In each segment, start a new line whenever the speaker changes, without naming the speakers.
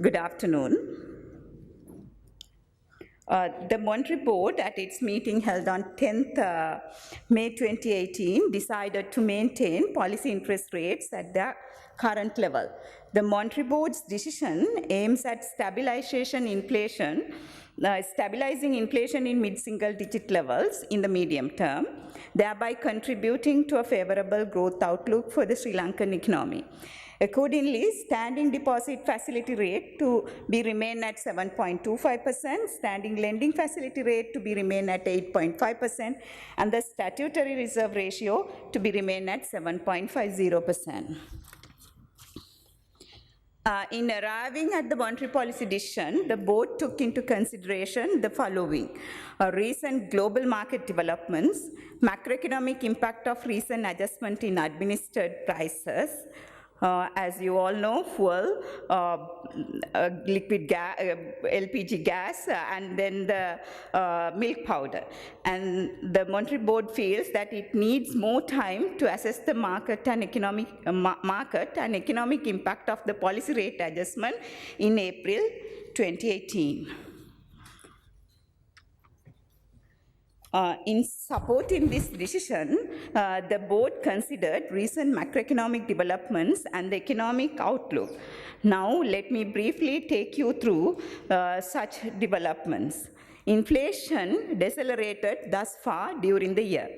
Good afternoon. The Monetary Board, at its meeting held on 10th May 2018, decided to maintain policy interest rates at their current level. The Monetary Board's decision aims at stabilizing inflation in mid-single-digit levels in the medium term, thereby contributing to a favorable growth outlook for the Sri Lankan economy. Accordingly, standing deposit facility rate to be remain at 7.25%, standing lending facility rate to be remain at 8.5%, and the statutory reserve ratio to be remain at 7.50%. In arriving at the monetary policy decision, the board took into consideration the following: recent global market developments, macroeconomic impact of recent adjustment in administered prices. As you all know, fuel, liquid gas, LPG gas, and then the milk powder. And the Monetary Board feels that it needs more time to assess the market and economic impact of the policy rate adjustment in April 2018. In supporting this decision, the board considered recent macroeconomic developments and the economic outlook. Now, let me briefly take you through such developments. Inflation decelerated thus far during the year.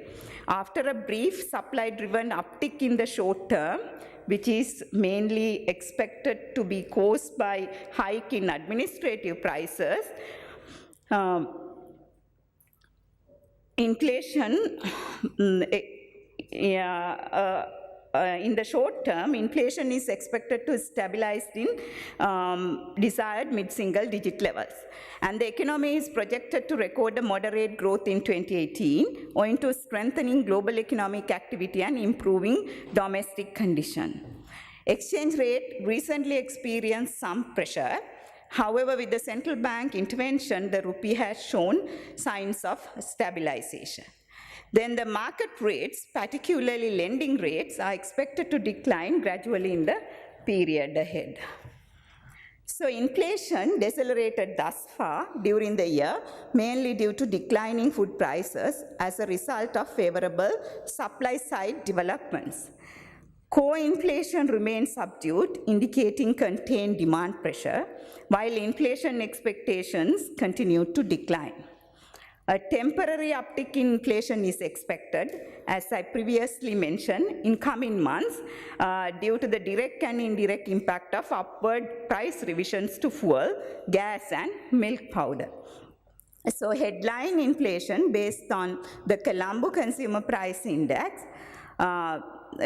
After a brief supply-driven uptick in the short term, which is mainly expected to be caused by hike in administrative prices, inflation, in the short term, inflation is expected to stabilize in desired mid-single-digit levels. And the economy is projected to record a moderate growth in 2018, owing to strengthening global economic activity and improving domestic conditions. Exchange rate recently experienced some pressure. However, with the central bank intervention, the rupee has shown signs of stabilization. Then the market rates, particularly lending rates, are expected to decline gradually in the period ahead. So inflation decelerated thus far during the year, mainly due to declining food prices as a result of favorable supply-side developments. Core inflation remains subdued, indicating contained demand pressure, while inflation expectations continue to decline. A temporary uptick in inflation is expected, as I previously mentioned, in coming months due to the direct and indirect impact of upward price revisions to fuel, gas, and milk powder. So headline inflation based on the Colombo Consumer Price Index,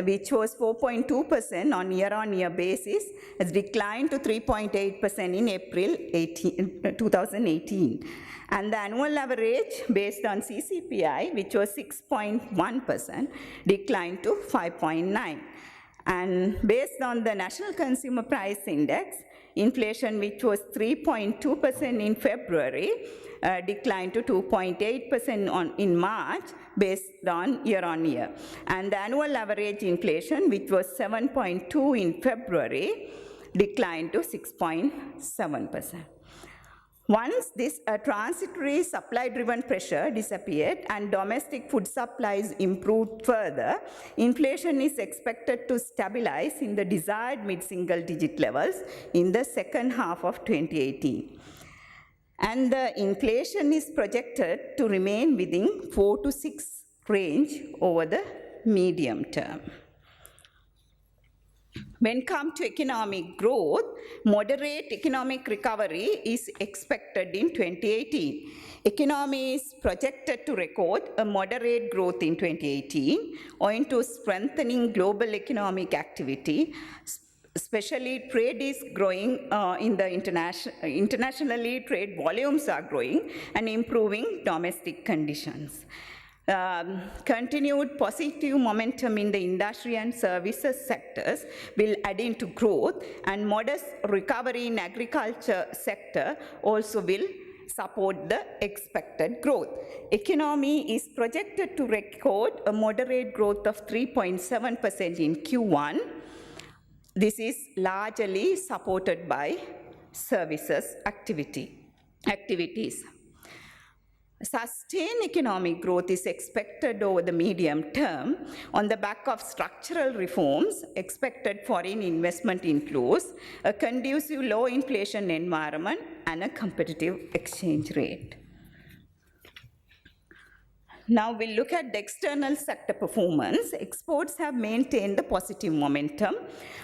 which was 4.2% on year-on-year basis, has declined to 3.8% in April 2018. And the annual average based on CCPI, which was 6.1%, declined to 5.9%. And based on the National Consumer Price Index, inflation, which was 3.2% in February, declined to 2.8% in March, based on year-on-year. And the annual average inflation, which was 7.2% in February, declined to 6.7%. Once this transitory supply-driven pressure disappeared and domestic food supplies improved further, inflation is expected to stabilize in the desired mid-single-digit levels in the second half of 2018. And the inflation is projected to remain within 4 to 6 range over the medium term. When it comes to economic growth, moderate economic recovery is expected in 2018. Economy is projected to record a moderate growth in 2018, owing to strengthening global economic activity. Especially trade is growing in the internationally trade volumes are growing and improving domestic conditions. Continued positive momentum in the industry and services sectors will add into growth, and modest recovery in agriculture sector also will support the expected growth. Economy is projected to record a moderate growth of 3.7% in Q1. This is largely supported by services activities. Sustained economic growth is expected over the medium term on the back of structural reforms, expected foreign investment inflows, a conducive low inflation environment, and a competitive exchange rate. Now we'll look at the external sector performance. Exports have maintained the positive momentum,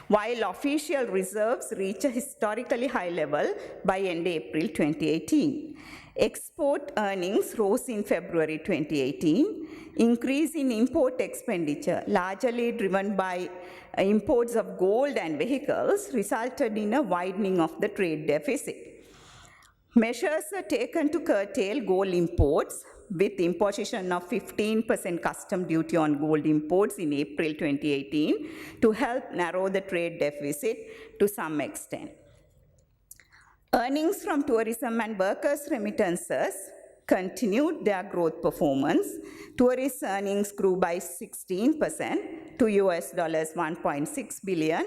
while official reserves reach a historically high level by end April 2018. Export earnings rose in February 2018. Increase in import expenditure, largely driven by imports of gold and vehicles, resulted in a widening of the trade deficit. Measures are taken to curtail gold imports, with imposition of 15% custom duty on gold imports in April 2018 to help narrow the trade deficit to some extent. Earnings from tourism and workers' remittances continued their growth performance. Tourist earnings grew by 16% to US $1.6 billion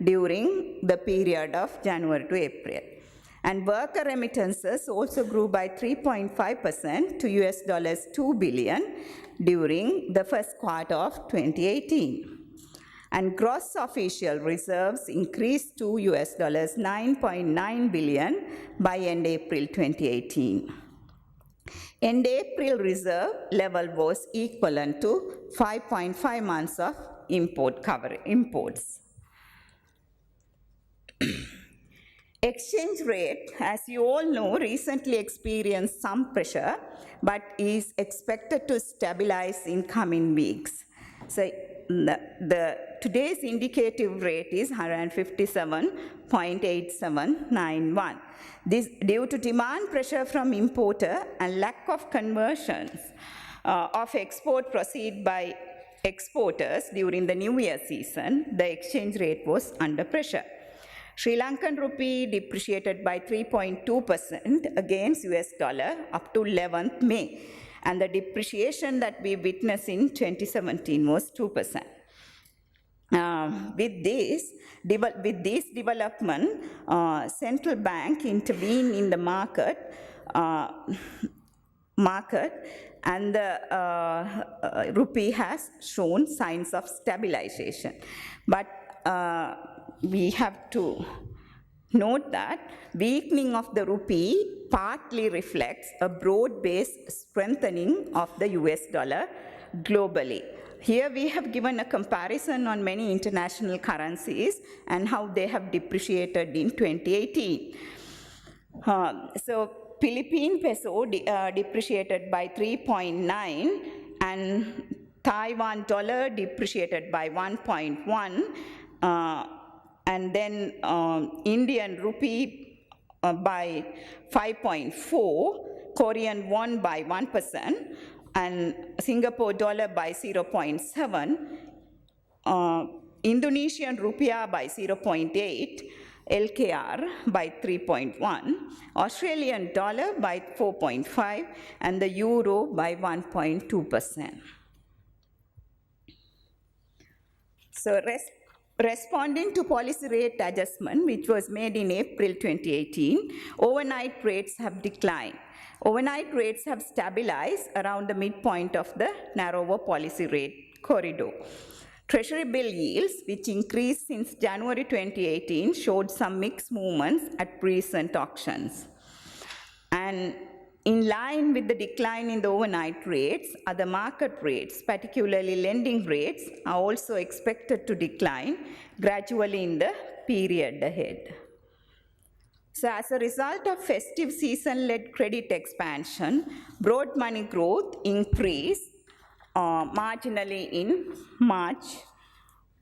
during the period of January to April. And worker remittances also grew by 3.5% to US $2 billion during the first quarter of 2018. And gross official reserves increased to US $9.9 billion by end April 2018. End April reserve level was equivalent to 5.5 months of imports. Exchange rate, as you all know, recently experienced some pressure, but is expected to stabilize in coming weeks. So today's indicative rate is 157.8791. This due to demand pressure from importer and lack of conversions of export proceed by exporters during the New Year season, the exchange rate was under pressure. Sri Lankan rupee depreciated by 3.2% against US dollar up to 11th May, and the depreciation that we witnessed in 2017 was 2%. With this development, central bank intervened in the market, and the rupee has shown signs of stabilization. But we have to note that weakening of the rupee partly reflects a broad-based strengthening of the US dollar globally. Here we have given a comparison on many international currencies and how they have depreciated in 2018. So Philippine peso depreciated by 3.9, and Taiwan dollar depreciated by 1.1, and then Indian rupee by 5.4, Korean won by 1%, and Singapore dollar by 0.7, Indonesian rupiah by 0.8, LKR by 3.1, Australian dollar by 4.5, and the euro by 1.2%. So responding to policy rate adjustment, which was made in April 2018, overnight rates have declined. Overnight rates have stabilized around the midpoint of the narrower policy rate corridor. Treasury bill yields, which increased since January 2018, showed some mixed movements at recent auctions. And in line with the decline in the overnight rates, other market rates, particularly lending rates, are also expected to decline gradually in the period ahead. So as a result of festive season-led credit expansion, broad money growth increased marginally in March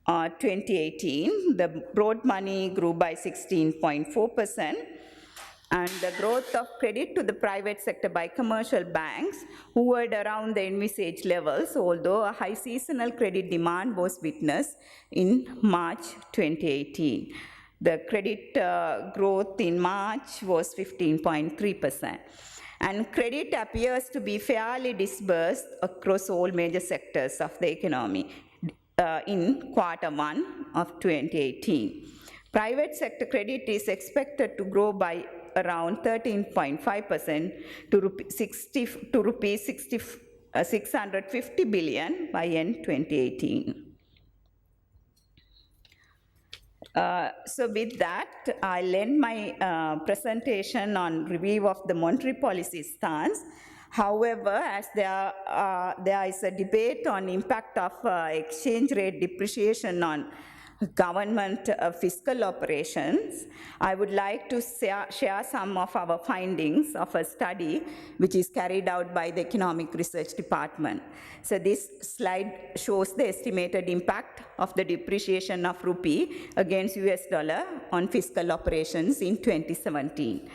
2018. The broad money grew by 16.4%, and the growth of credit to the private sector by commercial banks hovered around the envisaged levels, although a high seasonal credit demand was witnessed in March 2018. The credit growth in March was 15.3%. And credit appears to be fairly dispersed across all major sectors of the economy in Q1 of 2018. Private sector credit is expected to grow by around 13.5% to rupees 650 billion by end 2018. So with that, I'll end my presentation on review of the monetary policy stance. However, as there is a debate on impact of exchange rate depreciation on government fiscal operations, I would like to share some of our findings of a study which is carried out by the Economic Research Department. So this slide shows the estimated impact of the depreciation of rupee against US dollar on fiscal operations in 2017.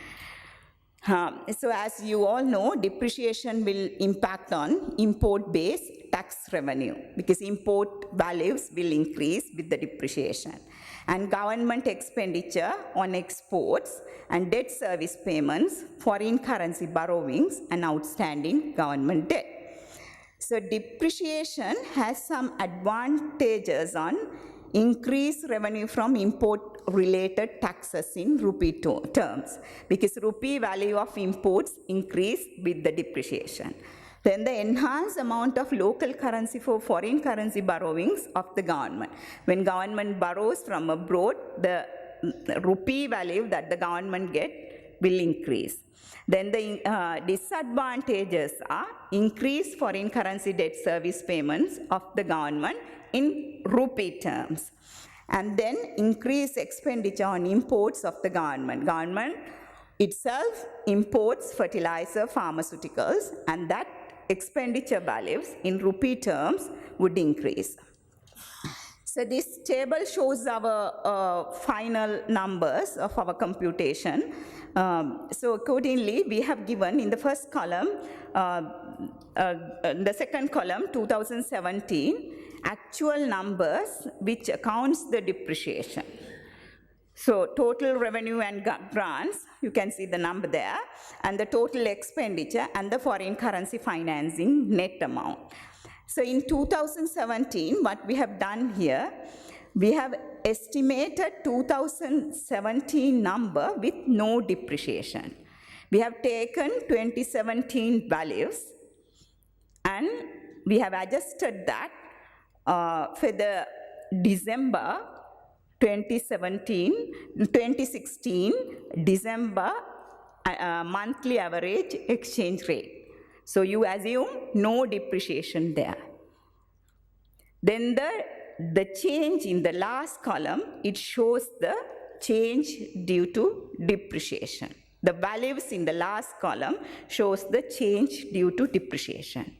So as you all know, depreciation will impact on import-based tax revenue because import values will increase with the depreciation. And government expenditure on exports and debt service payments, foreign currency borrowings, and outstanding government debt. So depreciation has some advantages on increase revenue from import-related taxes in rupee terms, because rupee value of imports increase with the depreciation. Then the enhanced amount of local currency for foreign currency borrowings of the government. When government borrows from abroad, the rupee value that the government gets will increase. Then the disadvantages are increased foreign currency debt service payments of the government in rupee terms, and then increased expenditure on imports of the government. Government itself imports fertilizer, pharmaceuticals, and that expenditure values in rupee terms would increase. So this table shows our final numbers of our computation. So accordingly, we have given in the first column, the second column, 2017, actual numbers which accounts the depreciation. So total revenue and grants, you can see the number there, and the total expenditure and the foreign currency financing net amount. So in 2017, what we have done here, we have estimated 2017 number with no depreciation. We have taken 2017 values and we have adjusted that for the December 2016 December monthly average exchange rate. So you assume no depreciation there. Then the change in the last column, it shows the change due to depreciation. The values in the last column shows the change due to depreciation.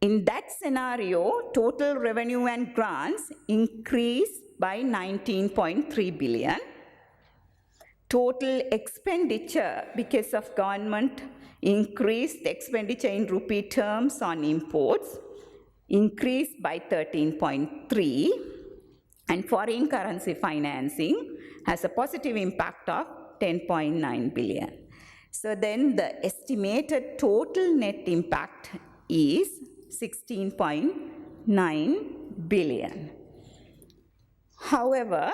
In that scenario, total revenue and grants increased by 19.3 billion. Total expenditure because of government increased expenditure in rupee terms on imports increased by 13.3, and foreign currency financing has a positive impact of 10.9 billion. So then the estimated total net impact is 16.9 billion. However,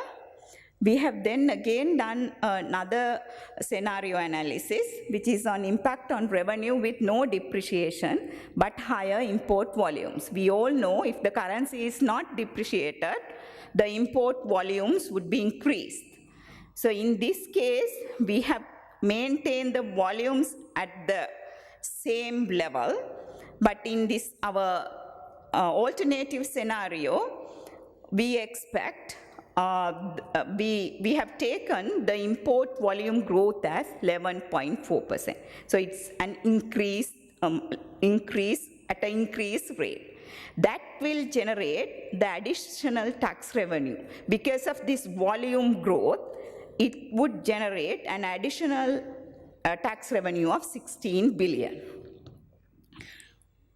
we have then again done another scenario analysis, which is on impact on revenue with no depreciation but higher import volumes. We all know if the currency is not depreciated, the import volumes would be increased. So in this case, we have maintained the volumes at the same level, but in this our alternative scenario, we expect we have taken the import volume growth as 11.4%. So it's an increase at an increased rate. That will generate the additional tax revenue. Because of this volume growth, it would generate an additional tax revenue of 16 billion.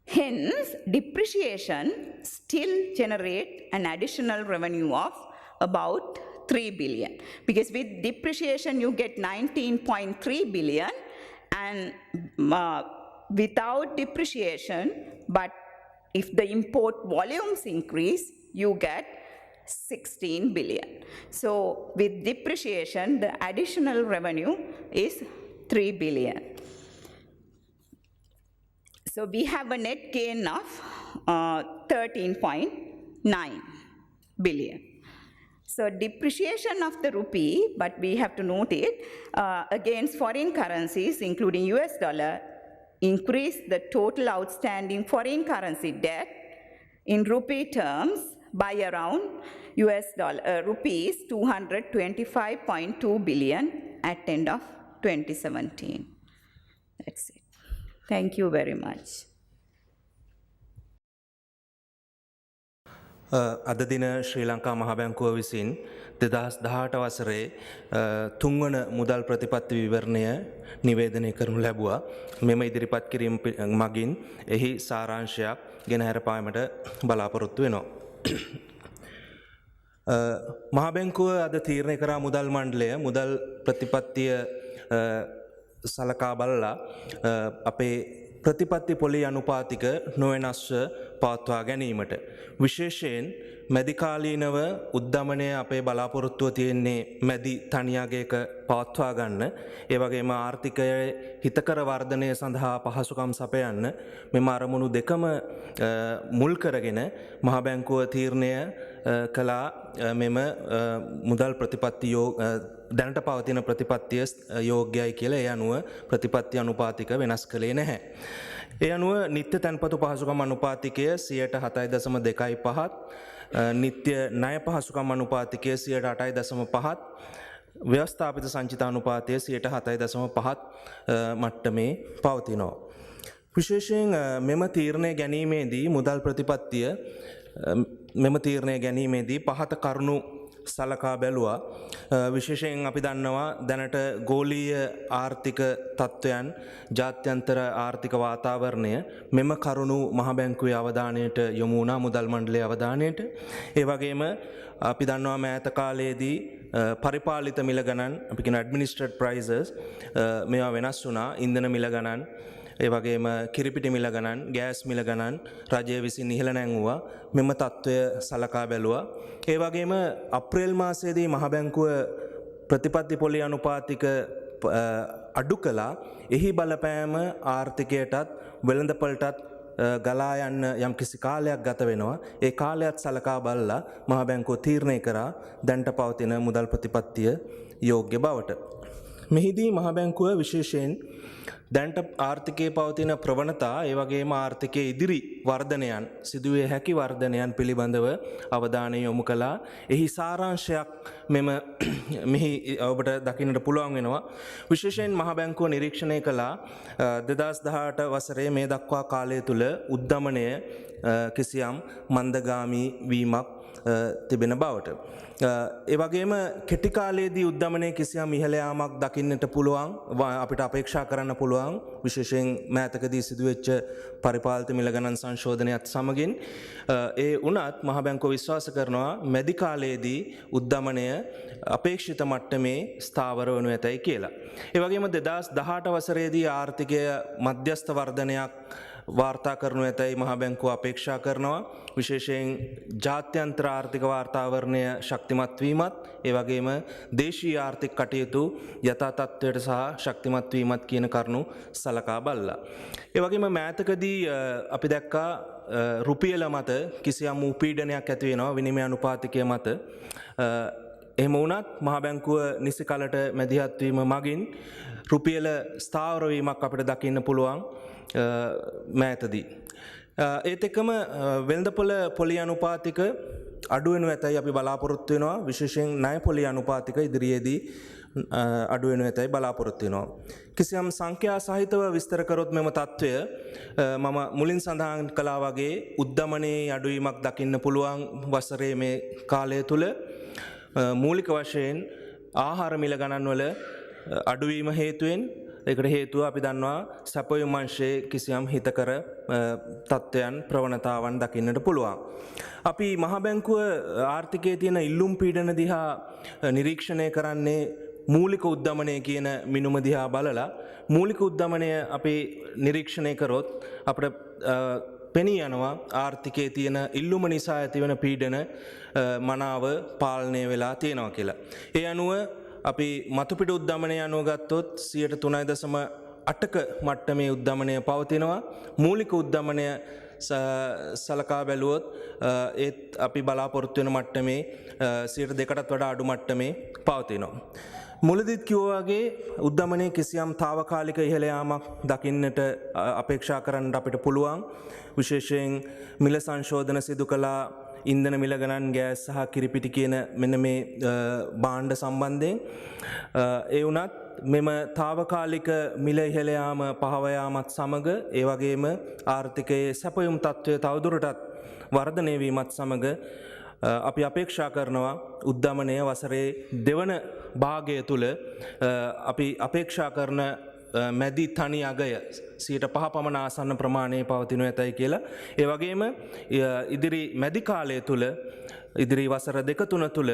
Hence, depreciation still generate an additional revenue of about 3 billion. Because with depreciation, you get 19.3 billion, and without depreciation, but if the import volumes increase, you get 16 billion. So with depreciation, the additional revenue is 3 billion. So we have a net gain of 13.9 billion. So depreciation of the rupee, but we have to note it, against foreign currencies, including US dollar, increased the total outstanding foreign currency debt in rupee terms by around rupees 225.2 billion at end of 2017. That's it. Thank you very much.
අද දින ශ්‍රී ලංකා මහ බැංකුව විසින් 2018 වසරේ තුන්වන මුදල් ප්‍රතිපත්ති විවරණය නිවේදනය කරනු ලැබුවා. මෙම ඉදිරිපත් කිරීම මගින් එහි සාරාංශයක් ගෙන හැරපාමට බලාපොරොත්තු වෙනවා. මහ බැංකුව අද තීරණය කරා මුදල් මණ්ඩලය මුදල් ප්‍රතිපත්තිය සලකා බලලා අපේ ප්‍රතිපත්ති පොලි අනුපාතික නොවෙනස්ව පවත්වා ගැනීමට. විශේෂයෙන් මැදිකාලීනව උද්දමනය අපේ බලාපොරොත්තුව තියෙන්නේ මැදි තනියාගේක පවත්වා ගන්න. ඒ වගේම ආර්ථිකයේ හිතකර වර්ධනය සඳහා පහසුකම් සපයන්න මෙම අරමුණු දෙකම මුල් කරගෙන මහ බැංකුව තීරණය කළා මෙම මුදල් ප්‍රතිපත්ති දැනට පවතින ප්‍රතිපත්තිය යෝග්‍යයි කියලා ඒ අනුව ප්‍රතිපත්ති අනුපාතික වෙනස් කළේ නැහැ. ඒ අනුව නිත්‍ය තැන්පතු පහසුකම් අනුපාතිකය 7.2.5, නිත්‍ය ණය පහසුකම් අනුපාතිකය 8.5, ව්‍යවස්ථාපිත සංචිත අනුපාතය 7.5 මට්ටමේ පවතිනවා. විශේෂයෙන් මෙම තීරණය ගැනීමේදී මුදල් ප්‍රතිපත්තිය මෙම තීරණය ගැනීමේදී පහත කරුණු සලකා බැලුවා. විශේෂයෙන් අපි දන්නවා දැනට ගෝලීය ආර්ථික තත්ත්වයන් ජාත්‍යන්තර ආර්ථික වාතාවරණය මෙම කරුණු මහ බැංකුවේ අවධානයට යොමු වුණා, මුදල් මණ්ඩලයේ අවධානයට. ඒ වගේම අපි දන්නවා මෑත කාලයේදී පරිපාලිත මිල ගණන් අපි කියන ඇඩ්මිනිස්ට්‍රේටඩ් ප්‍රයිසස් මේවා වෙනස් වුණා. ඉන්ධන මිල ගණන්, ඒ වගේම කිරිපිටි මිල ගණන්, ගෑස් මිල ගණන් රජය විසින් ඉහළ නැංවුවා. මෙම තත්ත්වය සලකා බැලුවා. ඒ වගේම අප්‍රේල් මාසයේදී මහ බැංකුව ප්‍රතිපත්ති පොලි අනුපාතික අඩු කළා. එහි බලපෑම ආර්ථිකයටත් වෙළඳපළටත් ගලා යන්න යම්කිසි කාලයක් ගත වෙනවා. ඒ කාලයත් සලකා බලලා මහ බැංකුව තීරණය කරා දැනට පවතින මුදල් ප්‍රතිපත්තිය යෝග්‍ය බවට. මෙහිදී මහ බැංකුව විශේෂයෙන් දැනට ආර්ථිකයේ පවතින ප්‍රවණතා ඒ වගේම ආර්ථිකයේ ඉදිරි වර්ධනයන් සිදුවේ හැකි වර්ධනයන් පිළිබඳව අවධානය යොමු කළා. එහි සාරාංශයක් මෙහි ඔබට දකින්නට පුළුවන් වෙනවා. විශේෂයෙන් මහ බැංකුව නිරීක්ෂණය කළා 2018 වසරේ මේ දක්වා කාලය තුල උද්දමනය කිසියම් මන්දගාමී වීමක් තිබෙන බවට. ඒ වගේම කෙටි කාලයේදී උද්දමනයේ කිසියම් ඉහළ යාමක් දකින්නට පුළුවන්, අපිට අපේක්ෂා කරන්න පුළුවන්. විශේෂයෙන් මෑතකදී සිදුවෙච්ච පරිපාලිත මිල ගණන් සංශෝධනයත් සමගින්. ඒ වුණත් මහ බැංකුව විශ්වාස කරනවා මැදි කාලයේදී උද්දමනය අපේක්ෂිත මට්ටමේ ස්ථාවර වනු ඇතයි කියලා. ඒ වගේම 2018 වසරේදී ආර්ථිකය මධ්‍යස්ථ වර්ධනයක් වාර්තා කරනු ඇතයි මහ බැංකුව අපේක්ෂා කරනවා. විශේෂයෙන් ජාත්‍යන්තර ආර්ථික වාතාවරණය ශක්තිමත් වීමත්, ඒ වගේම දේශීය ආර්ථික කටයුතු යථා තත්ත්වයට සහ ශක්තිමත් වීමත් කියන කරුණු සලකා බලලා. ඒ වගේම මෑතකදී අපි දැක්කා රුපියල මත කිසියම් වූ පීඩනයක් ඇති වෙනවා විනිමය අනුපාතිකය මත. එහෙම වුණත් මහ බැංකුව නිසි කලට මැදිහත් වීම මගින් රුපියල ස්ථාවර වීමක් අපිට දකින්න පුළුවන් මෑතදී. ඒත් එක්කම වෙළඳපොළ පොලි අනුපාතික අඩු වෙනු ඇතයි අපි බලාපොරොත්තු වෙනවා. විශේෂයෙන් ණය පොලි අනුපාතික ඉදිරියේදී අඩු වෙනු ඇතයි බලාපොරොත්තු වෙනවා. කිසියම් සංඛ්‍යා සහිතව විස්තර කරොත් මෙම තත්ත්වය මම මුලින් සඳහන් කළා වගේ උද්දමනයේ අඩුවීමක් දකින්න පුළුවන් වසරේ මේ කාලය තුල. මූලික වශයෙන් ආහාර මිල ගණන්වල අඩුවීම හේතුවෙන්, ඒකට හේතුව අපි දන්නවා සැපයුම් අංශයේ කිසියම් හිතකර තත්ත්වයන් ප්‍රවණතාවන් දකින්නට පුළුවන්. අපි මහ බැංකුව ආර්ථිකයේ තියෙන ඉල්ලුම් පීඩන දිහා නිරීක්ෂණය කරන්නේ මූලික උද්දමනය කියන මිනුම දිහා බලලා. මූලික උද්දමනය අපි නිරීක්ෂණය කරොත් අපිට පෙනී යනවා ආර්ථිකයේ තියෙන ඉල්ලුම නිසා ඇතිවන පීඩන මනාව පාලනය වෙලා තියෙනවා කියලා. ඒ අනුව අපි මතුපිට උද්දමනය අනුව ගත්තොත් 3.8ක මට්ටමේ උද්දමනය පවතිනවා. මූලික උද්දමනය සලකා බැලුවොත් ඒත් අපි බලාපොරොත්තු වෙන මට්ටමේ 2%කටත් වඩා අඩු මට්ටමේ පවතිනවා. මුලදිත් කිව්වා වගේ උද්දමනයේ කිසියම් తాවකාලික ඉහළ යාමක් දකින්නට අපේක්ෂා කරන්න අපිට පුළුවන්. විශේෂයෙන් මිල සංශෝධන සිදු කළා ඉන්ධන මිල ගණන් ගෑස් සහ කිරිපිටි කියන මෙන්න මේ භාණ්ඩ සම්බන්ධයෙන්. ඒ වුණත් මෙම తాවකාලික මිල ඉහළ යාම පහව යාමත් සමග ඒ වගේම ආර්ථිකයේ සැපයුම් තත්ත්වය තවදුරටත් වර්ධනය වීමත් සමග අපි අපේක්ෂා කරනවා උද්දමනය වසරේ දෙවන භාගය තුල අපි අපේක්ෂා කරන මැදි තනි අගය 5% පමණ ආසන්න ප්‍රමාණයේ පවතිනු ඇතයි කියලා. ඒ වගේම ඉදිරි මැදි කාලය තුල ඉදිරි වසර 2-3 තුල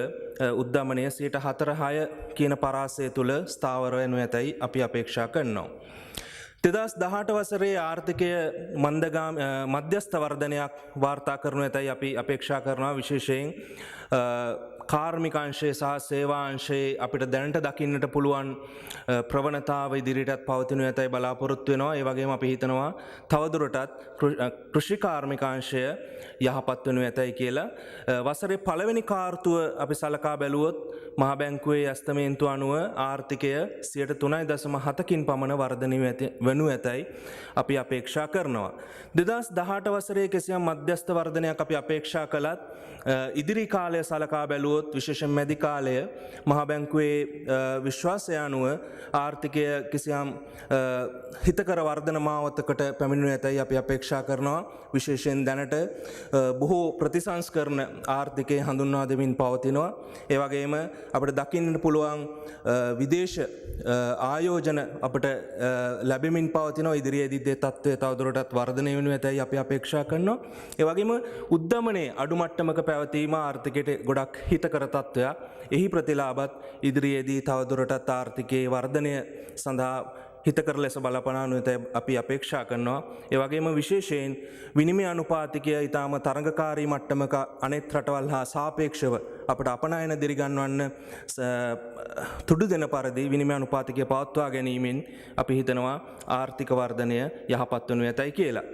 උද්දමනය 4-6 කියන පරාසය තුල ස්ථාවර වෙනු ඇතයි අපි අපේක්ෂා කරනවා. 2018 වසරේ ආර්ථිකය මධ්‍යස්ථ වර්ධනයක් වාර්තා කරනු ඇතයි අපි අපේක්ෂා කරනවා. විශේෂයෙන් කාර්මික අංශයේ සහ සේවා අංශයේ අපිට දැනට දකින්නට පුළුවන් ප්‍රවණතාව ඉදිරියටත් පවතිනු ඇතයි බලාපොරොත්තු වෙනවා. ඒ වගේම අපි හිතනවා තවදුරටත් කෘෂි කාර්මික අංශය යහපත් වෙනු ඇතයි කියලා. වසරේ පළවෙනි කාර්තුව අපි සලකා බැලුවොත් මහ බැංකුවේ ඇස්තමේන්තුව අනුව ආර්ථිකය 3.7කින් පමණ වර්ධනය වනු ඇතයි අපි අපේක්ෂා කරනවා. 2018 වසරේ කිසියම් මධ්‍යස්ථ වර්ධනයක් අපි අපේක්ෂා කළත් ඉදිරි කාලය සලකා බැලුවොත් විශේෂයෙන් මැදි කාලය මහ බැංකුවේ විශ්වාසය අනුව ආර්ථිකය කිසියම් හිතකර වර්ධන මාවතකට පැමිණෙනු ඇතයි අපි අපේක්ෂා කරනවා. විශේෂයෙන් දැනට බොහෝ ප්‍රතිසංස්කරණ ආර්ථිකයේ හඳුන්වා දෙමින් පවතිනවා. ඒ වගේම අපිට දකින්නට පුළුවන් විදේශ ආයෝජන අපිට ලැබෙමින් පවතිනවා. ඉදිරියේදී ඒ තත්ත්වය තවදුරටත් වර්ධනය වෙනු ඇතයි අපි අපේක්ෂා කරනවා. ඒ වගේම උද්දමනයේ අඩු මට්ටමක පැවතීම ආර්ථිකයට ගොඩක් හිතකර තත්ත්වයක්. එහි ප්‍රතිලාභත් ඉදිරියේදී තවදුරටත් ආර්ථිකයේ වර්ධනය සඳහා හිතකර ලෙස බලපානු ඇතයි අපි අපේක්ෂා කරනවා. ඒ වගේම විශේෂයෙන් විනිමය අනුපාතිකය ඊටාම තරඟකාරී මට්ටමක අනෙක් රටවල් හා සාපේක්ෂව අපට අපනයන දිරිගන්වන්න තුඩු දෙන පරිදි විනිමය අනුපාතිකය පවත්වා ගැනීමෙන් අපි හිතනවා ආර්ථික වර්ධනය යහපත් වනු ඇතයි කියලා.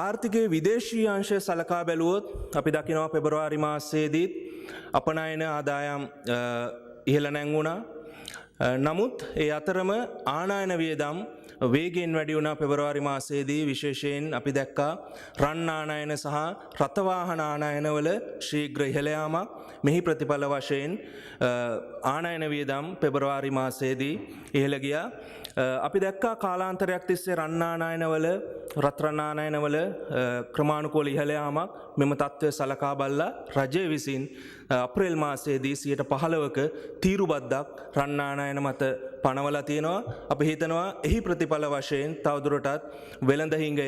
ආර්ථිකයේ විදේශීය අංශය සලකා බැලුවොත් අපි දකිනවා පෙබරවාරි මාසයේදී අපනයන ආදායම් ඉහළ නැංගුණා. නමුත් ඒ අතරම ආනයන වියදම් වේගයෙන් වැඩි වුණා පෙබරවාරි මාසයේදී. විශේෂයෙන් අපි දැක්කා රන් ආනයන සහ රථවාහන ආනයනවල ශීඝ්‍ර ඉහළ යාමක්. මෙහි ප්‍රතිඵල වශයෙන් ආනයන වියදම් පෙබරවාරි මාසයේදී ඉහළ ගියා. අපි දැක්කා කාලාන්තරයක් තිස්සේ රන් ආනයනවල රත්රන් ආනයනවල ක්‍රමානුකූල ඉහළ යාමක්. මෙම තත්ත්වය සලකා බලලා රජය විසින් අප්‍රේල් මාසයේදී 15%ක තීරු බද්දක් රන් ආනයන මත පනවලා තියෙනවා. අපි හිතනවා එහි ප්‍රතිඵල වශයෙන් තවදුරටත් වෙළඳ හිඟය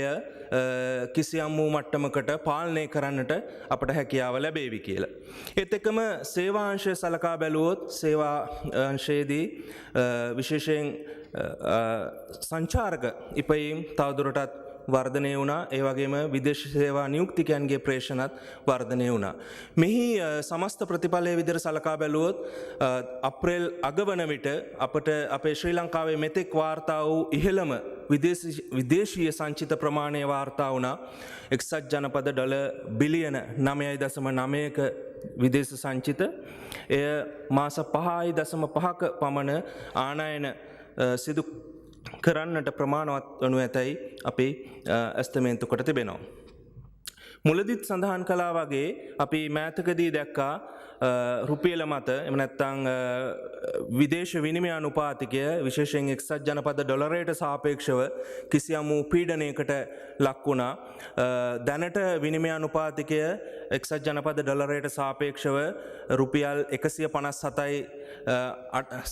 කිසියම් වූ මට්ටමකට පාලනය කරන්නට අපට හැකියාව ලැබේවි කියලා. ඒත් එක්කම සේවා අංශය සලකා බැලුවොත් සේවා අංශයේදී විශේෂයෙන් සංචාරක ඉපයීම් තවදුරටත් වර්ධනය වුණා. ඒ වගේම විදේශ සේවා නියුක්තිකයන්ගේ ප්‍රේෂණත් වර්ධනය වුණා. මෙහි සමස්ත ප්‍රතිඵලයේ විදිහට සලකා බැලුවොත් අප්‍රේල් අග වන විට අපට අපේ ශ්‍රී ලංකාවේ මෙතෙක් වාර්තා වූ ඉහළම විදේශීය සංචිත ප්‍රමාණය වාර්තා වුණා. එක්සත් ජනපද ඩොලර් බිලියන 9.9ක විදේශ සංචිත. එය මාස 5.5ක පමණ ආනයන සිදු කරන්නට ප්‍රමාණවත් වනු ඇතැයි අපි ඇස්තමේන්තු කොට තිබෙනවා. මුලදිත් සඳහන් කළා වගේ අපි මෑතකදී දැක්කා රුපියල මත එම නැත්නම් විදේශ විනිමය අනුපාතිකය විශේෂයෙන් එක්සත් ජනපද ඩොලරයට සාපේක්ෂව කිසියම් වූ පීඩනයකට ලක් වුණා. දැනට විනිමය අනුපාතිකය එක්සත් ජනපද ඩොලරයට සාපේක්ෂව රුපියල් 157යි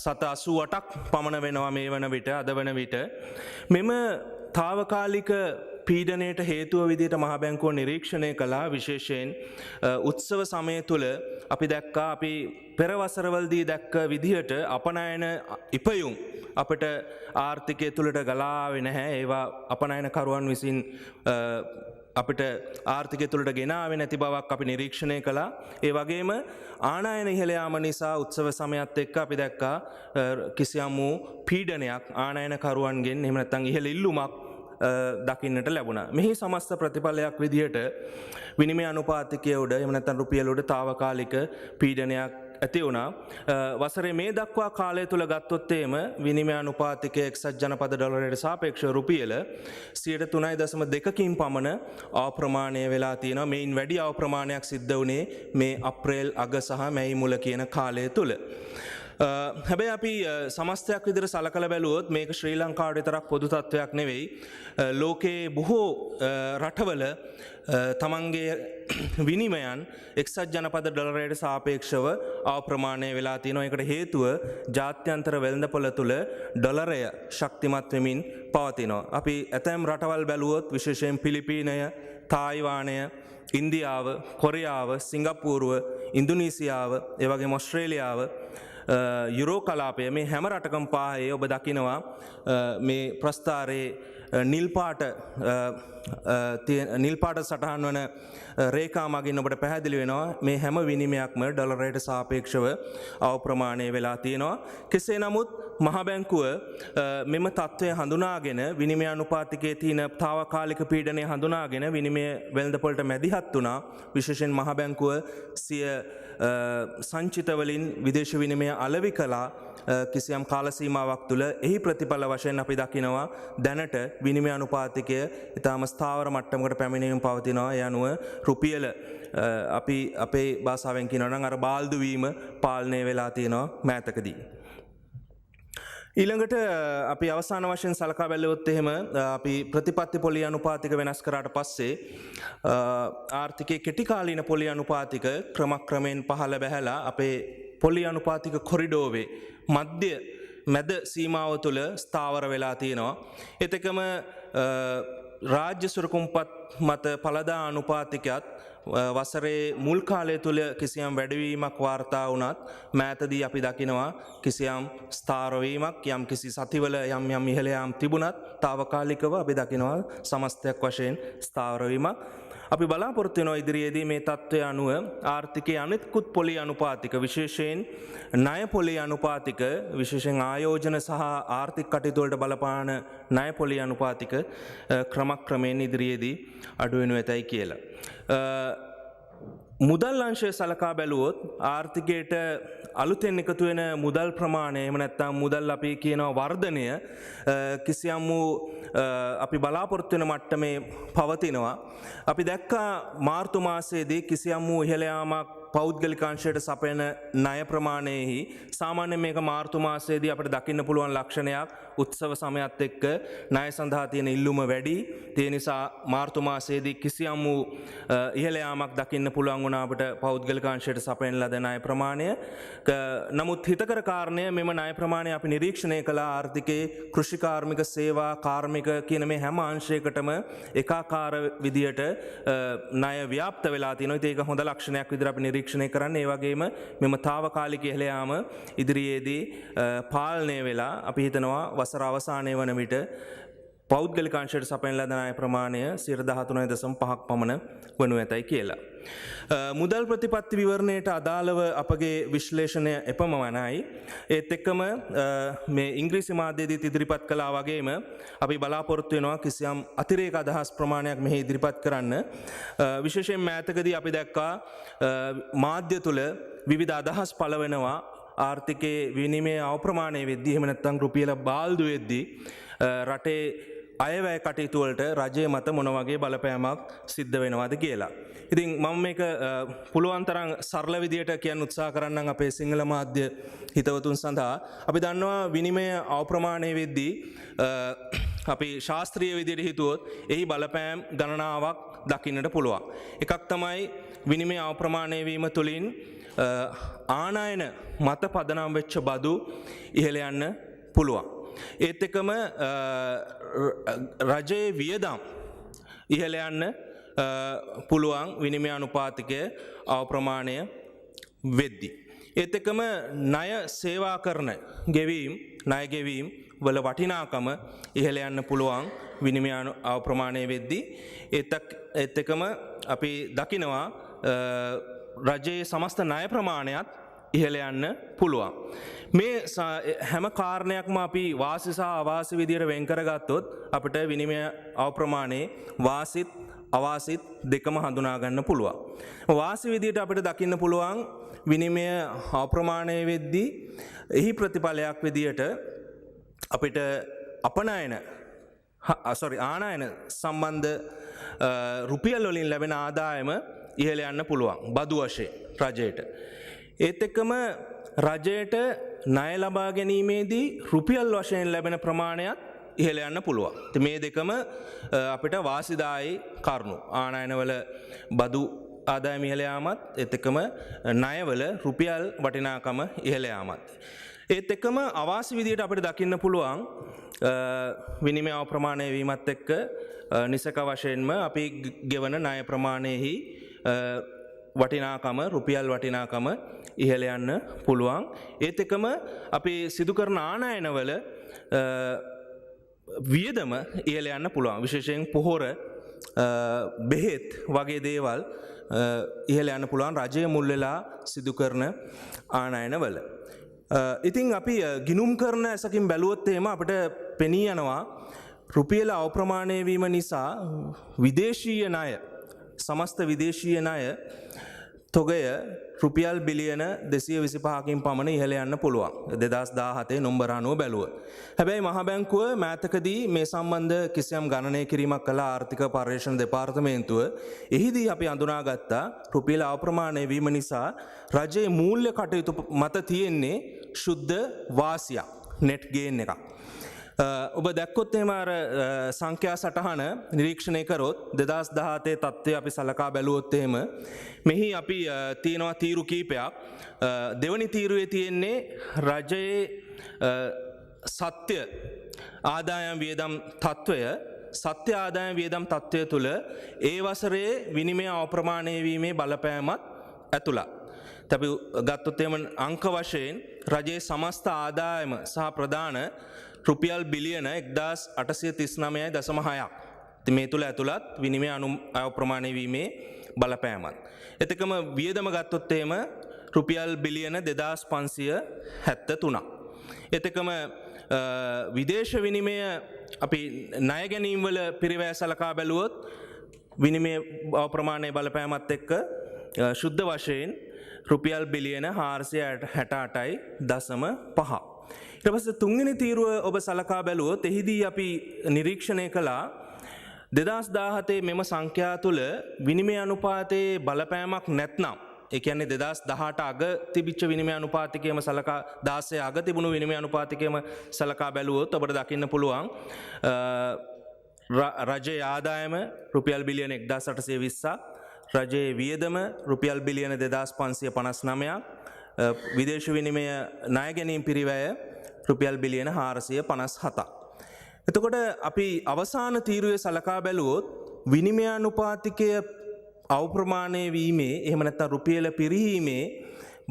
788ක් පමණ වෙනවා මේ වන විට අද වන විට. මෙම තාවකාලික පීඩනයට හේතුව විදිහට මහ බැංකුව නිරීක්ෂණය කළා. විශේෂයෙන් උත්සව සමය තුල අපි දැක්කා අපි පෙර වසරවලදී දැක්ක විදිහට අපනයන ඉපයුම් අපට ආර්ථිකය තුළට ගලාවෙ නැහැ. ඒවා අපනයනකරුවන් විසින් අපිට ආර්ථිකය තුළට ගෙනාවේ නැති බවක් අපි නිරීක්ෂණය කළා. ඒ වගේම ආනයන ඉහළ යාම නිසා උත්සව සමයත් එක්ක අපි දැක්කා කිසියම් වූ පීඩනයක් ආනයනකරුවන්ගෙන් එහෙම නැත්නම් ඉහළ ඉල්ලුමක් දකින්නට ලැබුණා. මෙහි සමස්ත ප්‍රතිඵලයක් විදිහට විනිමය අනුපාතිකය උඩ එහෙම නැත්නම් රුපියල උඩ తాවකාලික පීඩනයක් ඇති වුණා. වසරේ මේ දක්වා කාලය තුල ගත්තොත් එම විනිමය අනුපාතිකය එක්සත් ජනපද ඩොලරයට සාපේක්ෂව රුපියල 3.2කින් පමණ අප්‍රමාණය වෙලා තියෙනවා. මේන් වැඩි අප්‍රමාණයක් සිද්ධ වුණේ මේ අප්‍රේල් අග සහ මැයි මුල කියන කාලය තුල. හැබැයි අපි සමස්තයක් විදිහට සලකලා බැලුවොත් මේක ශ්‍රී ලංකාවට විතරක් පොදු තත්වයක් නෙවෙයි. ලෝකයේ බොහෝ රටවල තමන්ගේ විනිමයන් එක්සත් ජනපද ඩොලරයට සාපේක්ෂව අප්‍රමාණය වෙලා තියෙනවා. ඒකට හේතුව ජාත්‍යන්තර වෙළඳපොළ තුල ඩොලරය ශක්තිමත් වෙමින් පවතිනවා. අපි ඇතැම් රටවල් බැලුවොත් විශේෂයෙන් පිලිපීනය, තායිවානය, ඉන්දියාව, කොරියාව, සිංගප්පූරුව, ඉන්දුනීසියාව, ඒ වගේම ඕස්ට්‍රේලියාව, යුරෝ කලාපය මේ හැම රටකම පාහේ ඔබ දකිනවා මේ ප්‍රස්ථාරයේ නිල් පාට සටහන් වන රේඛා මගින් ඔබට පැහැදිලි වෙනවා මේ හැම විනිමයක්ම ඩොලරයට සාපේක්ෂව අප්‍රමාණය වෙලා තියෙනවා. කෙසේ නමුත් මහ බැංකුව මෙම තත්ත්වය හඳුනාගෙන විනිමය අනුපාතිකයේ තියෙන తాවකාලික පීඩනය හඳුනාගෙන විනිමය වෙළඳපොළට මැදිහත් වුණා. විශේෂයෙන් මහ බැංකුව සිය සංචිත වලින් විදේශ විනිමය අලෙවි කළා. කිසියම් කාල සීමාවක් තුළ එහි ප්‍රතිඵල වශයෙන් අපි දකිනවා දැනට විනිමය අනුපාතිකය ඉතාම ස්ථාවර මට්ටමකට පැමිණීම පවතිනවා. ඒ අනුව රුපියල අපි අපේ භාෂාවෙන් කියනවා නම් අර බාල්දු වීම පාලනය වෙලා තියෙනවා මෑතකදී. ඊළඟට අපි අවසාන වශයෙන් සලකා බැලුවොත් එහෙම අපි ප්‍රතිපත්ති පොලි අනුපාතික වෙනස් කරාට පස්සේ ආර්ථිකයේ කෙටි කාලීන පොලි අනුපාතික ක්‍රමක්‍රමයෙන් පහළ බැහැලා අපේ පොලි අනුපාතික කොරිඩෝවේ මැද සීමාව තුළ ස්ථාවර වෙලා තියෙනවා. එතකම රාජ්‍ය සුරකුම්පත් මත පළදා අනුපාතිකයත් වසරේ මුල් කාලය තුළ කිසියම් වැඩිවීමක් වාර්තා වුණත් මෑතදී අපි දකිනවා කිසියම් ස්ථාරවීමක් යම් කිසි සතිවල යම් ඉහළ යාම් තිබුණත් తాවකාලිකව අපි දකිනවා සමස්තයක් වශයෙන් ස්ථාවරවීමක්. අපි බලාපොරොත්තු වෙනවා ඉදිරියේදී මේ තත්ත්වය අනුව ආර්ථිකයේ අනිත්කුත් පොලි අනුපාතික විශේෂයෙන් ණය පොලි අනුපාතික විශේෂයෙන් ආයෝජන සහ ආර්ථික කටයුතු වලට බලපාන ණය පොලි අනුපාතික ක්‍රමක්‍රමයෙන් ඉදිරියේදී අඩු වෙනු ඇතයි කියලා. මුදල් අංශය සලකා බැලුවොත් ආර්ථිකයට අලුතෙන් එකතු වෙන මුදල් ප්‍රමාණය එහෙම නැත්නම් මුදල් අපි කියනවා වර්ධනය කිසියම් වූ අපි බලාපොරොත්තු වෙන මට්ටමේ පවතිනවා. අපි දැක්කා මාර්තු මාසයේදී කිසියම් වූ ඉහළ යාමක් පෞද්ගලික අංශයට සපයන ණය ප්‍රමාණයෙහි සාමාන්‍යයෙන් මේක මාර්තු මාසයේදී අපිට දකින්න පුළුවන් ලක්ෂණයක්. උත්සව සමයත් එක්ක ණය සඳහා තියෙන ඉල්ලුම වැඩි. ඒ නිසා මාර්තු මාසයේදී කිසියම් වූ ඉහළ යාමක් දකින්න පුළුවන් වුණා අපිට පෞද්ගලික අංශයට සපයන ලද ණය ප්‍රමාණය. නමුත් හිතකර කාරණය මෙම ණය ප්‍රමාණය අපි නිරීක්ෂණය කළ ආර්ථිකයේ කෘෂි කාර්මික සේවා කාර්මික කියන මේ හැම අංශයකටම ඒකාකාර විදියට ණය ව්‍යාප්ත වෙලා තියෙනවා. ඒක හොඳ ලක්ෂණයක් විදිහට අපි නිරීක්ෂණය කරන්නේ. ඒ වගේම මෙම తాවකාලික ඉහළ යාම ඉදිරියේදී පාලනය වෙලා අපි හිතනවා වසර අවසානයේ වන විට පෞද්ගලික අංශයට සපයන ලද ණය ප්‍රමාණය 13.5ක් පමණ වනු ඇතයි කියලා. මුදල් ප්‍රතිපත්ති විවරණයට අදාළව අපගේ විශ්ලේෂණය එපමණයි. ඒත් එක්කම මේ ඉංග්‍රීසි මාධ්‍යයේදී ඉදිරිපත් කළා වගේම අපි බලාපොරොත්තු වෙනවා කිසියම් අතිරේක අදහස් ප්‍රමාණයක් මෙහි ඉදිරිපත් කරන්න. විශේෂයෙන් මෑතකදී අපි දැක්කා මාධ්‍ය තුල විවිධ අදහස් පළ වෙනවා ආර්ථිකයේ විනිමය අප්‍රමාණය වෙද්දී එහෙම නැත්නම් රුපියල බාල්දු වෙද්දී රටේ අයවැය කටයුතු වලට රජය මත මොන වගේ බලපෑමක් සිද්ධ වෙනවද කියලා. ඉතින් මම මේක පුළුවන් තරම් සරල විදියට කියන්න උත්සාහ කරන්නම් අපේ සිංහල මාධ්‍ය හිතවතුන් සඳහා. අපි දන්නවා විනිමය අප්‍රමාණය වෙද්දී අපි ශාස්ත්‍රීය විදියට හිතුවොත් එහි බලපෑම් ගණනාවක් දකින්නට පුළුවන්. එකක් තමයි විනිමය අප්‍රමාණය වීම තුළින් ආනයන මත පදනම් වෙච්ච බදු ඉහළ යන්න පුළුවන්. ඒත් එක්කම රජයේ වියදම් ඉහළ යන්න පුළුවන් විනිමය අනුපාතිකය අප්‍රමාණය වෙද්දී. ඒත් එක්කම ණය සේවා කරන ගෙවීම් ණය ගෙවීම් වල වටිනාකම ඉහළ යන්න පුළුවන් විනිමය අප්‍රමාණය වෙද්දී ඒත් එක්කම අපි දකිනවා රජයේ සමස්ත ණය ප්‍රමාණයත් ඉහළ යන්න පුළුවන්. මේ හැම කාරණයක්ම අපි වාසි සහ අවාසි විදියට වෙන් කරගත්තොත් අපිට විනිමය අප්‍රමාණයේ වාසිත් අවාසිත් දෙකම හඳුනා ගන්න පුළුවන්. වාසි විදියට අපිට දකින්න පුළුවන් විනිමය අප්‍රමාණය වෙද්දී එහි ප්‍රතිඵලයක් විදියට අපිට ආනයන සම්බන්ධ රුපියල් වලින් ලැබෙන ආදායම ඉහළ යන්න පුළුවන් බදු වශයෙන් රජයට. ඒත් එක්කම රජයට ණය ලබා ගැනීමේදී රුපියල් වශයෙන් ලැබෙන ප්‍රමාණයත් ඉහළ යන්න පුළුවන්. ඉතින් මේ දෙකම අපිට වාසිදායී කරුණු. ආනයනවල බදු ආදායම ඉහළ යාමත් ඒත් එක්කම ණයවල රුපියල් වටිනාකම ඉහළ යාමත්. ඒත් එක්කම අවාසි විදියට අපිට දකින්න පුළුවන් විනිමය අප්‍රමාණය වීමත් එක්ක නිසක වශයෙන්ම අපි ගෙවන ණය ප්‍රමාණයෙහි වටිනාකම රුපියල් වටිනාකම ඉහළ යන්න පුළුවන්. ඒත් එක්කම අපි සිදු කරන ආනයනවල වියදම ඉහළ යන්න පුළුවන්. විශේෂයෙන් පොහොර බෙහෙත් වගේ දේවල් ඉහළ යන්න පුළුවන් රජය මුල් වෙලා සිදු කරන ආනයනවල. ඉතින් අපි ගිනුම් කරන ඇසකින් බැලුවොත් එහෙම අපිට පෙනී යනවා රුපියල අප්‍රමාණය වීම නිසා විදේශීය ණය සමස්ත විදේශීය ණය තොගය රුපියල් බිලියන 225කින් පමණ ඉහළ යන්න පුළුවන් 2017 නොම්බර අනුව බැලුව. හැබැයි මහ බැංකුව මෑතකදී මේ සම්බන්ධ කිසියම් ගණනය කිරීමක් කළ ආර්ථික පර්යේෂණ දෙපාර්තමේන්තුව එහිදී අපි අඳුනාගත්තා රුපියල අප්‍රමාණය වීම නිසා රජයේ මූල්‍ය කටයුතු මත තියෙන්නේ ශුද්ධ වාසියක් net gain එකක්. ඔබ දැක්කොත් එහෙම අර සංඛ්‍යා සටහන නිරීක්ෂණය කරොත් 2017 තත්ත්වය අපි සලකා බැලුවොත් එහෙම මෙහි අපි තියෙනවා තීරු කීපයක්. දෙවනි තීරුවේ තියෙන්නේ රජයේ සත්‍ය ආදායම් වියදම් තත්ත්වය සත්‍ය ආදායම් වියදම් තත්ත්වය තුළ ඒ වසරේ විනිමය අප්‍රමාණය වීමේ බලපෑමත් ඇතුළත්. අපි ගත්තොත් එහෙම අංක වශයෙන් රජයේ සමස්ත ආදායම සහ ප්‍රධාන රුපියල් බිලියන 1839.6ක්. ඉතින් මේ තුල ඇතුළත් විනිමය අප්‍රමාණය වීමේ බලපෑමත්. එතකම වියදම ගත්තොත් එහෙම රුපියල් බිලියන 2573ක්. එතකම විදේශ විනිමය අපි ණය ගැනීම වල පිරිවැය සලකා බැලුවොත් විනිමය අප්‍රමාණය බලපෑමත් එක්ක ශුද්ධ වශයෙන් රුපියල් බිලියන 468.5. ඊට පස්සේ තුන්වෙනි තීරුව ඔබ සලකා බැලුවොත් එහිදී අපි නිරීක්ෂණය කළා 2017 මෙම සංඛ්‍යා තුළ විනිමය අනුපාතයේ බලපෑමක් නැත්නම් ඒ කියන්නේ 2018 අග තිබිච්ච විනිමය අනුපාතිකයම සලකා 16 අග තිබුණු විනිමය අනුපාතිකයම සලකා බැලුවොත් ඔබට දකින්න පුළුවන් රජයේ ආදායම රුපියල් බිලියන 1820ක් රජයේ වියදම රුපියල් බිලියන 2559ක් විදේශ විනිමය ණය ගැනීම පිරිවැය රුපියල් බිලියන 457ක්. එතකොට අපි අවසාන තීරුවේ සලකා බැලුවොත් විනිමය අනුපාතිකය අවප්‍රමාණය වීමේ එහෙම නැත්නම් රුපියල පිරිහීමේ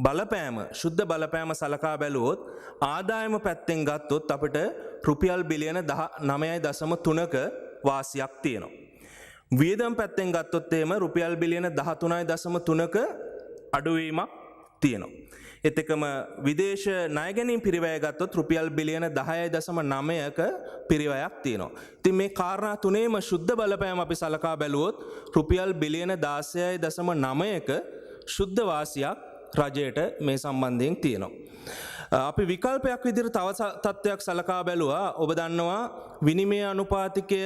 බලපෑම ශුද්ධ බලපෑම සලකා බැලුවොත් ආදායම පැත්තෙන් ගත්තොත් අපිට රුපියල් බිලියන 19.3ක වාසියක් තියෙනවා. වියදම් පැත්තෙන් ගත්තොත් එහෙම රුපියල් බිලියන 13.3ක අඩුවීමක් තියෙනවා. ඒත් එක්කම විදේශ ණය ගැනීම පිරිවැය ගත්තොත් රුපියල් බිලියන 10.9ක පිරිවැයක් තියෙනවා. ඉතින් මේ කාරණා තුනේම ශුද්ධ බලපෑම අපි සලකා බැලුවොත් රුපියල් බිලියන 16.9ක ශුද්ධ වාසියක් රජයට මේ සම්බන්ධයෙන් තියෙනවා. අපි විකල්පයක් විදිහට තව තත්ත්වයක් සලකා බැලුවා. ඔබ දන්නවා විනිමය අනුපාතිකය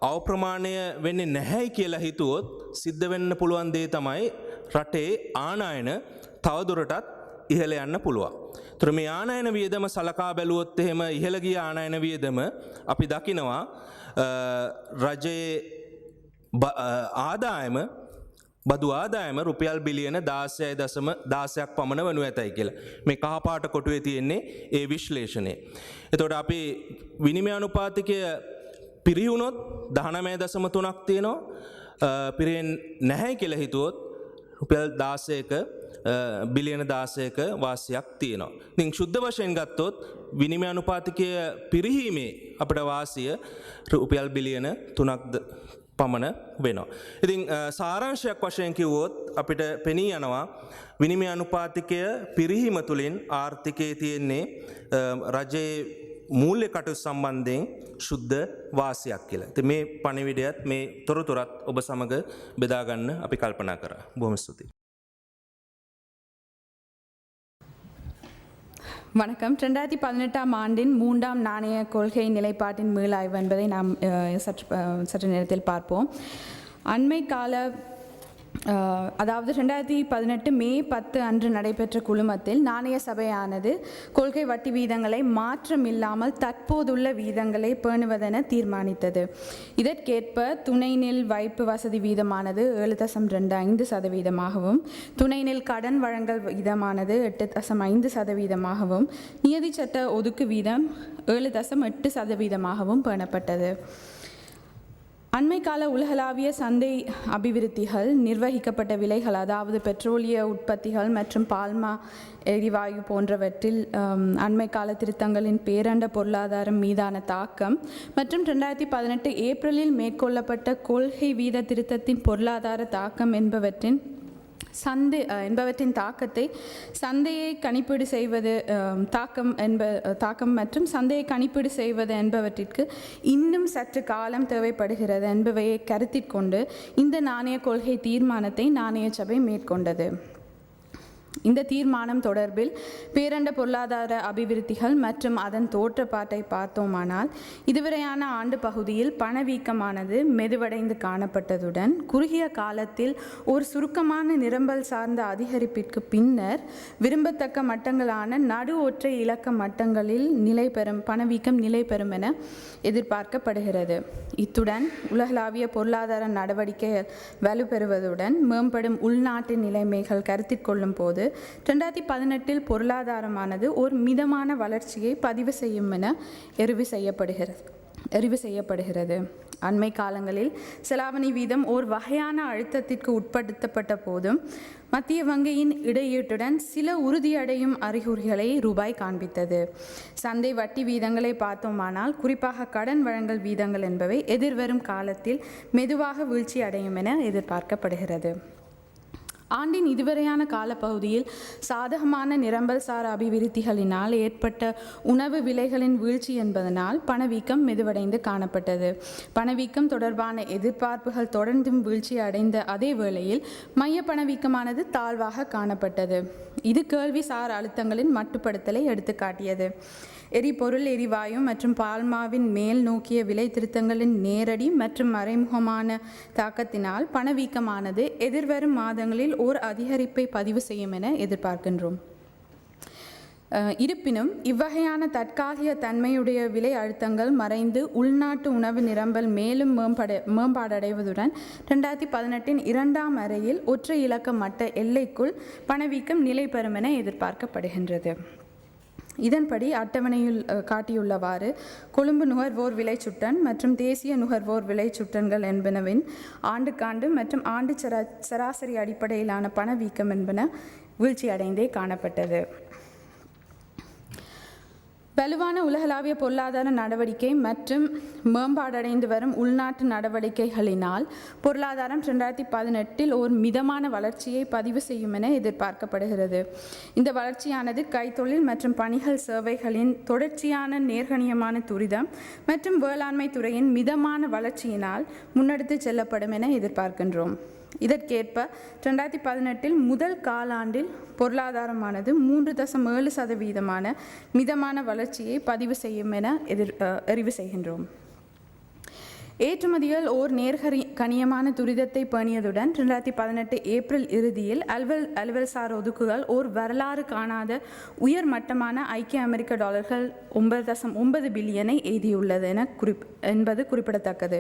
අවප්‍රමාණය වෙන්නේ නැහැයි කියලා හිතුවොත් සිද්ධ වෙන්න පුළුවන් දේ තමයි රටේ ආනයන තවදුරටත් ඉහළ යන්න පුළුවන්. ඒතර මේ ආනයන වියදම සලකා බැලුවොත් එහෙම ඉහළ ගිය ආනයන වියදම අපි දකිනවා රජයේ ආදායම බදු ආදායම රුපියල් බිලියන 16.10ක් පමණ වනු ඇතයි කියලා. මේ කහපාට කොටුවේ තියෙන්නේ ඒ විශ්ලේෂණය. එතකොට අපි විනිමය අනුපාතිකය පිරිහුණොත් 19.3ක් තියෙනවා. පිරෙන්නේ නැහැ කියලා හිතුවොත් රුපියල් 16ක බිලියන 16ක වාසියක් තියෙනවා. ඉතින් ශුද්ධ වශයෙන් ගත්තොත් විනිමය අනුපාතිකය පිරිහීමේ අපිට වාසිය රුපියල් බිලියන 3ක් පමණ වෙනවා. ඉතින් සාරාංශයක් වශයෙන් කිව්වොත් අපිට පෙනී යනවා විනිමය අනුපාතිකය පිරිහීම තුළින් ආර්ථිකයේ තියෙන්නේ රජයේ මූල්‍ය කටයුතු සම්බන්ධයෙන් ශුද්ධ වාසියක් කියලා. ඉතින් මේ පණිවිඩයත් මේ තොරතුරත් ඔබ සමග බෙදා ගන්න අපි කල්පනා කරා. බොහොම ස්තුතියි.
வணக்கம். 2018ஆம் ஆண்டின் 3ஆம் நாணய கொள்கை நிலைப்பாட்டின் மீளாய்வு என்பதை நாம் சற்று நேரத்தில் பார்ப்போம். அண்மை கால அதாவது 2018 மே 10 அன்று நடைபெற்ற குழுமத்தில் நாணய சபையானது கொள்கை வட்டி வீதங்களை மாற்றமில்லாமல் தற்போதுள்ள வீதங்களை பேணுவதென தீர்மானித்தது. இதற்கேற்ப துணைநில் வைப்பு வசதி வீதமானது 7.25%, துணைநில் கடன் வழங்கல் வீதமானது 8.5%, நியதி சட்ட ஒதுக்கு வீதம் 7.8%ஆகவும் பேணப்பட்டது. அண்மைக்கால உலகளாவிய சந்தை அபிவிருத்திகள், நிர்வகிக்கப்பட்ட விலைகள், அதாவது பெட்ரோலிய உற்பத்திகள் மற்றும் பால்மா எரிவாயு போன்றவற்றில் அண்மை கால திருத்தங்களின் பேரண்ட பொருளாதாரம் மீதான தாக்கம் மற்றும் 2018 ஏப்ரலில் மேற்கொள்ளப்பட்ட கொள்கை வீத திருத்தத்தின் பொருளாதார தாக்கம் என்பவற்றின் தாக்கத்தை சந்தையை கணிப்பீடு செய்வது தாக்கம் மற்றும் சந்தையை கணிப்பீடு செய்வது என்பவற்றிற்கு இன்னும் சற்று காலம் தேவைப்படுகிறது என்பவையை கருத்தில் கொண்டு இந்த நாணய கொள்கை தீர்மானத்தை நாணய சபை மேற்கொண்டது. இந்த தீர்மானம் தொடர்பில் பேரண்ட பொருளாதார அபிவிருத்திகள் மற்றும் அதன் தோற்றப்பாட்டை பார்த்தோமானால் இதுவரையான ஆண்டு பகுதியில் பணவீக்கமானது மெதுவடைந்து காணப்பட்டதுடன் குறுகிய காலத்தில் ஒரு சுருக்கமான நிரம்பல் சார்ந்த அதிகரிப்பிற்கு பின்னர் விரும்பத்தக்க மட்டங்களான நடு ஒற்றை இலக்க மட்டங்களில் பணவீக்கம் நிலை பெறும் என எதிர்பார்க்கப்படுகிறது. இத்துடன் உலகளாவிய பொருளாதார நடவடிக்கைகள் வலுப்பெறுவதுடன் மேம்படும் உள்நாட்டு நிலைமைகள் கருத்தில் கொள்ளும் போது 2018 பொருளாதாரமானது ஒரு மிதமான வளர்ச்சியை பதிவு செய்யும் என எறிவு செய்யப்படுகிறது. அண்மை காலங்களில் செலாவணி வீதம் ஓர் வகையான அழுத்தத்திற்கு உட்படுத்தப்பட்ட போதும் மத்திய வங்கியின் இடையீட்டுடன் சில உறுதியடையும் அறிகுறிகளை ரூபாய் காண்பித்தது. சந்தை வட்டி வீதங்களை பார்த்தோமானால் குறிப்பாக கடன் வழங்கல் வீதங்கள் என்பவை எதிர்வரும் காலத்தில் மெதுவாக வீழ்ச்சி அடையும் என எதிர்பார்க்கப்படுகிறது. ஆண்டின் இதுவரையான காலப்பகுதியில் சாதகமான நிரம்பல் சார் அபிவிருத்திகளினால் ஏற்பட்ட உணவு விலைகளின் வீழ்ச்சி என்பதனால் பணவீக்கம் மெதுவடைந்து காணப்பட்டது. பணவீக்கம் தொடர்பான எதிர்பார்ப்புகள் தொடர்ந்தும் வீழ்ச்சி அடைந்த அதே வேளையில் மைய பணவீக்கமானது தாழ்வாக காணப்பட்டது. இது கேள்விசார் அழுத்தங்களின் மட்டுப்படுத்தலை எடுத்துக்காட்டியது. எரிபொருள், எரிவாயு மற்றும் பால்மாவின் மேல் நோக்கிய விலை திருத்தங்களின் நேரடி மற்றும் மறைமுகமான தாக்கத்தினால் பணவீக்கமானது எதிர்வரும் மாதங்களில் ஓர் அதிகரிப்பை பதிவு செய்யும் என எதிர்பார்க்கின்றோம். இருப்பினும் இவ்வகையான தற்காலிக தன்மையுடைய விலை அழுத்தங்கள் மறைந்து உள்நாட்டு உணவு நிரம்பல் மேலும் மேம்பாடடைவதுடன் 2018 2ஆம் அரையில் ஒற்றை இலக்க மட்ட எல்லைக்குள் பணவீக்கம் நிலை பெறும் என எதிர்பார்க்கப்படுகின்றது. இதன்படி அட்டவணையில் காட்டியுள்ளவாறு கொழும்பு நுகர்வோர் விலை சுட்டன் மற்றும் தேசிய நுகர்வோர் விலை சுட்டன்கள் என்பனவின் ஆண்டுக்காண்டு மற்றும் ஆண்டு சராசரி அடிப்படையிலான பணவீக்கம் என்பன வீழ்ச்சியடைந்தே காணப்பட்டது. வலுவான உலகளாவிய பொருளாதார நடவடிக்கை மற்றும் மேம்பாடடைந்து வரும் உள்நாட்டு நடவடிக்கைகளினால் பொருளாதாரம் 2018 ஒரு மிதமான வளர்ச்சியை பதிவு செய்யும் என எதிர்பார்க்கப்படுகிறது. இந்த வளர்ச்சியானது கைத்தொழில் மற்றும் பணிகள் சேவைகளின் தொடர்ச்சியான நேர்கணியமான துரிதம் மற்றும் வேளாண்மை துறையின் மிதமான வளர்ச்சியினால் முன்னெடுத்து செல்லப்படும் என எதிர்பார்க்கின்றோம். இதற்கேற்ப 2018 முதல் காலாண்டில் பொருளாதாரமானது 3.7% மிதமான வளர்ச்சியை பதிவு செய்யும் என எறிவு செய்கின்றோம். ஏற்றுமதிகள் ஓர் நேர்கணியமான துரிதத்தை பேணியதுடன் 2018 ஏப்ரல் இறுதியில் அலுவல்சார் ஒதுக்குகள் ஓர் வரலாறு காணாத உயர் மட்டமான ஐக்கிய அமெரிக்க டாலர்கள் 9.9 பில்லியனை எய்தியுள்ளது என்பது குறிப்பிடத்தக்கது.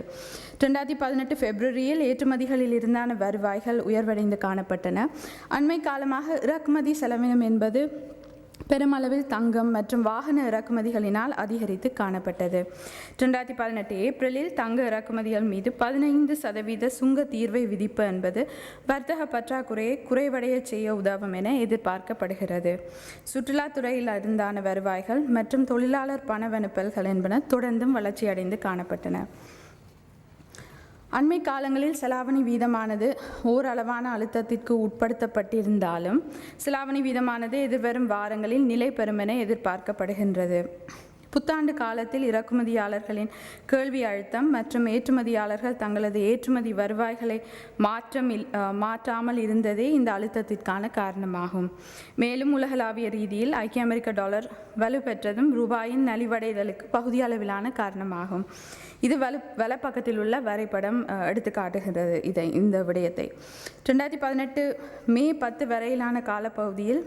2018 பிப்ரவரியில் ஏற்றுமதிகளில் இருந்தான வருவாய்கள் உயர்வடைந்து காணப்பட்டன. அண்மை காலமாக இறக்குமதி செலவினம் என்பது பெருமளவில் தங்கம் மற்றும் வாகன இறக்குமதிகளினால் அதிகரித்து காணப்பட்டது. 2018 ஏப்ரலில் தங்க இறக்குமதிகள் மீது 15% சுங்க தீர்வை விதிப்பு என்பது வர்த்தக பற்றாக்குறையை குறைவடைய செய்ய உதவும் என எதிர்பார்க்கப்படுகிறது. சுற்றுலாத்துறையில் இருந்தான வருவாய்கள் மற்றும் தொழிலாளர் பணவனுப்பல்கள் என்பன தொடர்ந்தும் வளர்ச்சியடைந்து காணப்பட்டன. அண்மை காலங்களில் செலாவணி வீதமானது ஓரளவான அழுத்தத்திற்கு உட்படுத்தப்பட்டிருந்தாலும் செலாவணி வீதமானது எதிர்வரும் வாரங்களில் நிலை பெறும் என எதிர்பார்க்கப்படுகின்றது. புத்தாண்டு காலத்தில் இறக்குமதியாளர்களின் கேள்வி அழுத்தம் மற்றும் ஏற்றுமதியாளர்கள் தங்களது ஏற்றுமதி வருவாய்களை மாற்றாமல் இருந்ததே இந்த அழுத்தத்திற்கான காரணமாகும். மேலும் உலகளாவிய ரீதியில் ஐக்கிய அமெரிக்க டாலர் வலுப்பெற்றதும் ரூபாயின் நலிவடைதலுக்கு பகுதியளவிலான காரணமாகும். இது வலப்பக்கத்தில் உள்ள வரைபடம் எடுத்து காட்டுகிறது இந்த விடயத்தை. 2018 மே 10 வரையிலான காலப்பகுதியில்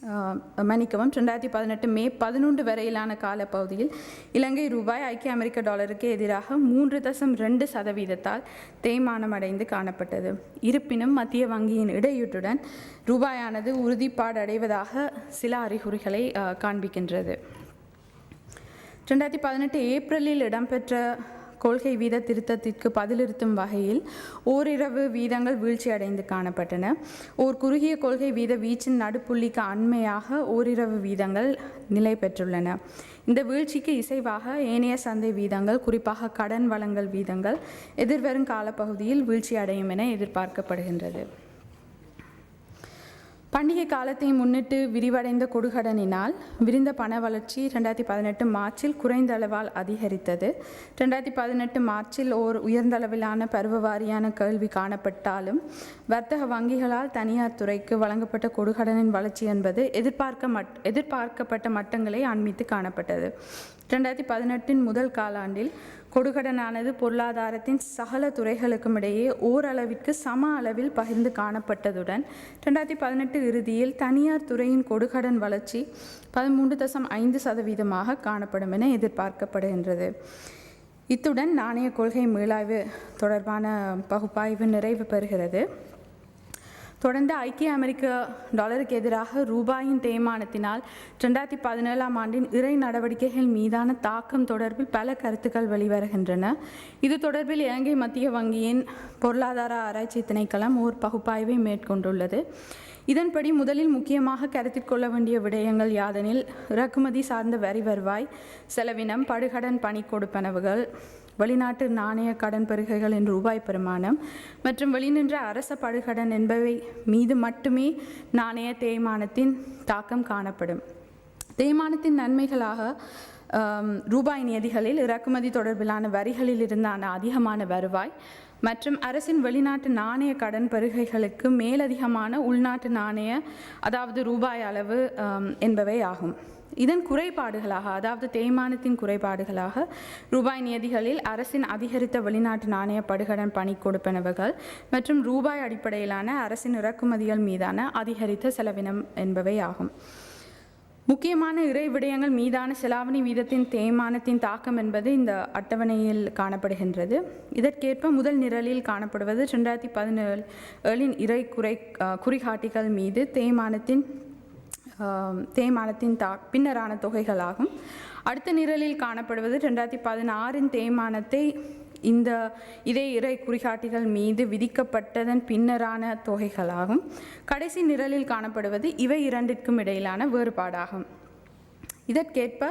2018 மே 11 வரையிலான காலப்பகுதியில் இலங்கை ரூபாய் ஐக்கிய அமெரிக்க டாலருக்கு எதிராக 3.2% தேய்மானம் அடைந்து காணப்பட்டது. இருப்பினும் மத்திய வங்கியின் இடையூற்றுடன் ரூபாயானது உறுதிப்பாடு அடைவதாக சில அறிகுறிகளை காண்பிக்கின்றது. 2018 ஏப்ரலில் இடம்பெற்ற கொள்கை வீத திருத்தத்திற்கு பதிலிறுத்தும் வகையில் ஓரிரவு வீதங்கள் வீழ்ச்சியடைந்து காணப்பட்டன. குறுகிய கொள்கை வீத வீச்சின் நடுப்புள்ளிக்கு அண்மையாக ஓரிரவு வீதங்கள் நிலை பெற்றுள்ளன. இந்த வீழ்ச்சிக்கு இசைவாக ஏனைய சந்தை வீதங்கள், குறிப்பாக கடன் வழங்கல் வீதங்கள் எதிர்வரும் காலப்பகுதியில் வீழ்ச்சியடையும் என எதிர்பார்க்கப்படுகின்றது. பண்டிகை காலத்தை முன்னிட்டு விரிவடைந்த கொடுகடனினால் விரிந்த பண வளர்ச்சி 2018 மார்ச்சில் குறைந்த அளவால் அதிகரித்தது. 2018 மார்ச்சில் உயர்ந்தளவிலான பருவவாரியான கேள்வி காணப்பட்டாலும் வர்த்தக வங்கிகளால் தனியார் துறைக்கு வழங்கப்பட்ட கொடுகடனின் வளர்ச்சி என்பது எதிர்பார்க்கப்பட்ட மட்டங்களை அண்மித்து காணப்பட்டது. 2018 முதல் காலாண்டில் கொடுகடனானது பொருளாதாரத்தின் சகல துறைகளுக்கும் இடையே ஓரளவிற்கு சம அளவில் பகிர்ந்து காணப்பட்டதுடன் 2018 இறுதியில் தனியார் துறையின் கொடுகடன் வளர்ச்சி 13.5% காணப்படும் என எதிர்பார்க்கப்படுகின்றது. இத்துடன் நாணய கொள்கை மீளாய்வு தொடர்பான பகுப்பாய்வு நிறைவு பெறுகிறது. தொடர்ந்து ஐக்கிய அமெரிக்க டாலருக்கு எதிராக ரூபாயின் தேய்மானத்தினால் 2017 ஆண்டின் இறை நடவடிக்கைகள் மீதான தாக்கம் தொடர்பில் பல கருத்துக்கள் வெளிவருகின்றன. இது தொடர்பில் இலங்கை மத்திய வங்கியின் பொருளாதார ஆராய்ச்சி திணைக்களம் பகுப்பாய்வை மேற்கொண்டுள்ளது. இதன்படி முதலில் முக்கியமாக கருத்தில் கொள்ள வேண்டிய விடயங்கள் யாதெனில் இறக்குமதி சார்ந்த வரி வருவாய், செலவினம், படுகடன் பணி கொடுப்பனவுகள், வெளிநாட்டு நாணய கடன் பெறுகைகளின் ரூபாய் பெருமானம் மற்றும் வெளிநின்ற அரச படுகடன் என்பவை மீது மட்டுமே நாணய தேய்மானத்தின் தாக்கம் காணப்படும். தேய்மானத்தின் நன்மைகளாக ரூபாய் நிதிகளில் இறக்குமதி தொடர்பிலான வரிகளில் இருந்தான அதிகமான வருவாய் மற்றும் அரசின் வெளிநாட்டு நாணய கடன் பெறுகைகளுக்கு மேலதிகமான உள்நாட்டு நாணய அதாவது ரூபாய் அளவு என்பவை ஆகும். இதன் குறைபாடுகளாக, அதாவது தேய்மானத்தின் குறைபாடுகளாக ரூபாய் நிதிகளில் அரசின் அதிகரித்த வெளிநாட்டு நாணய படுகடன் பணி கொடுப்பனவுகள் மற்றும் ரூபாய் அடிப்படையிலான அரசின் இறக்குமதிகள் மீதான அதிகரித்த செலவினம் என்பவை ஆகும். முக்கியமான இறை விடயங்கள் மீதான செலாவணி வீதத்தின் தேய்மானத்தின் தாக்கம் என்பது இந்த அட்டவணையில் காணப்படுகின்றது. இதற்கேற்ப முதல் நிரலில் காணப்படுவது 2017 இறை குறிகாட்டிகள் மீது தேய்மானத்தின் பின்னரான தொகைகளாகும். அடுத்த நிரலில் காணப்படுவது 2016 தேய்மானத்தை இதே இறை குறிகாட்டிகள் மீது விதிக்கப்பட்டதன் பின்னரான தொகைகளாகும். கடைசி நிரலில் காணப்படுவது இவை இரண்டிற்கும் இடையிலான வேறுபாடாகும். இதற்கேற்ப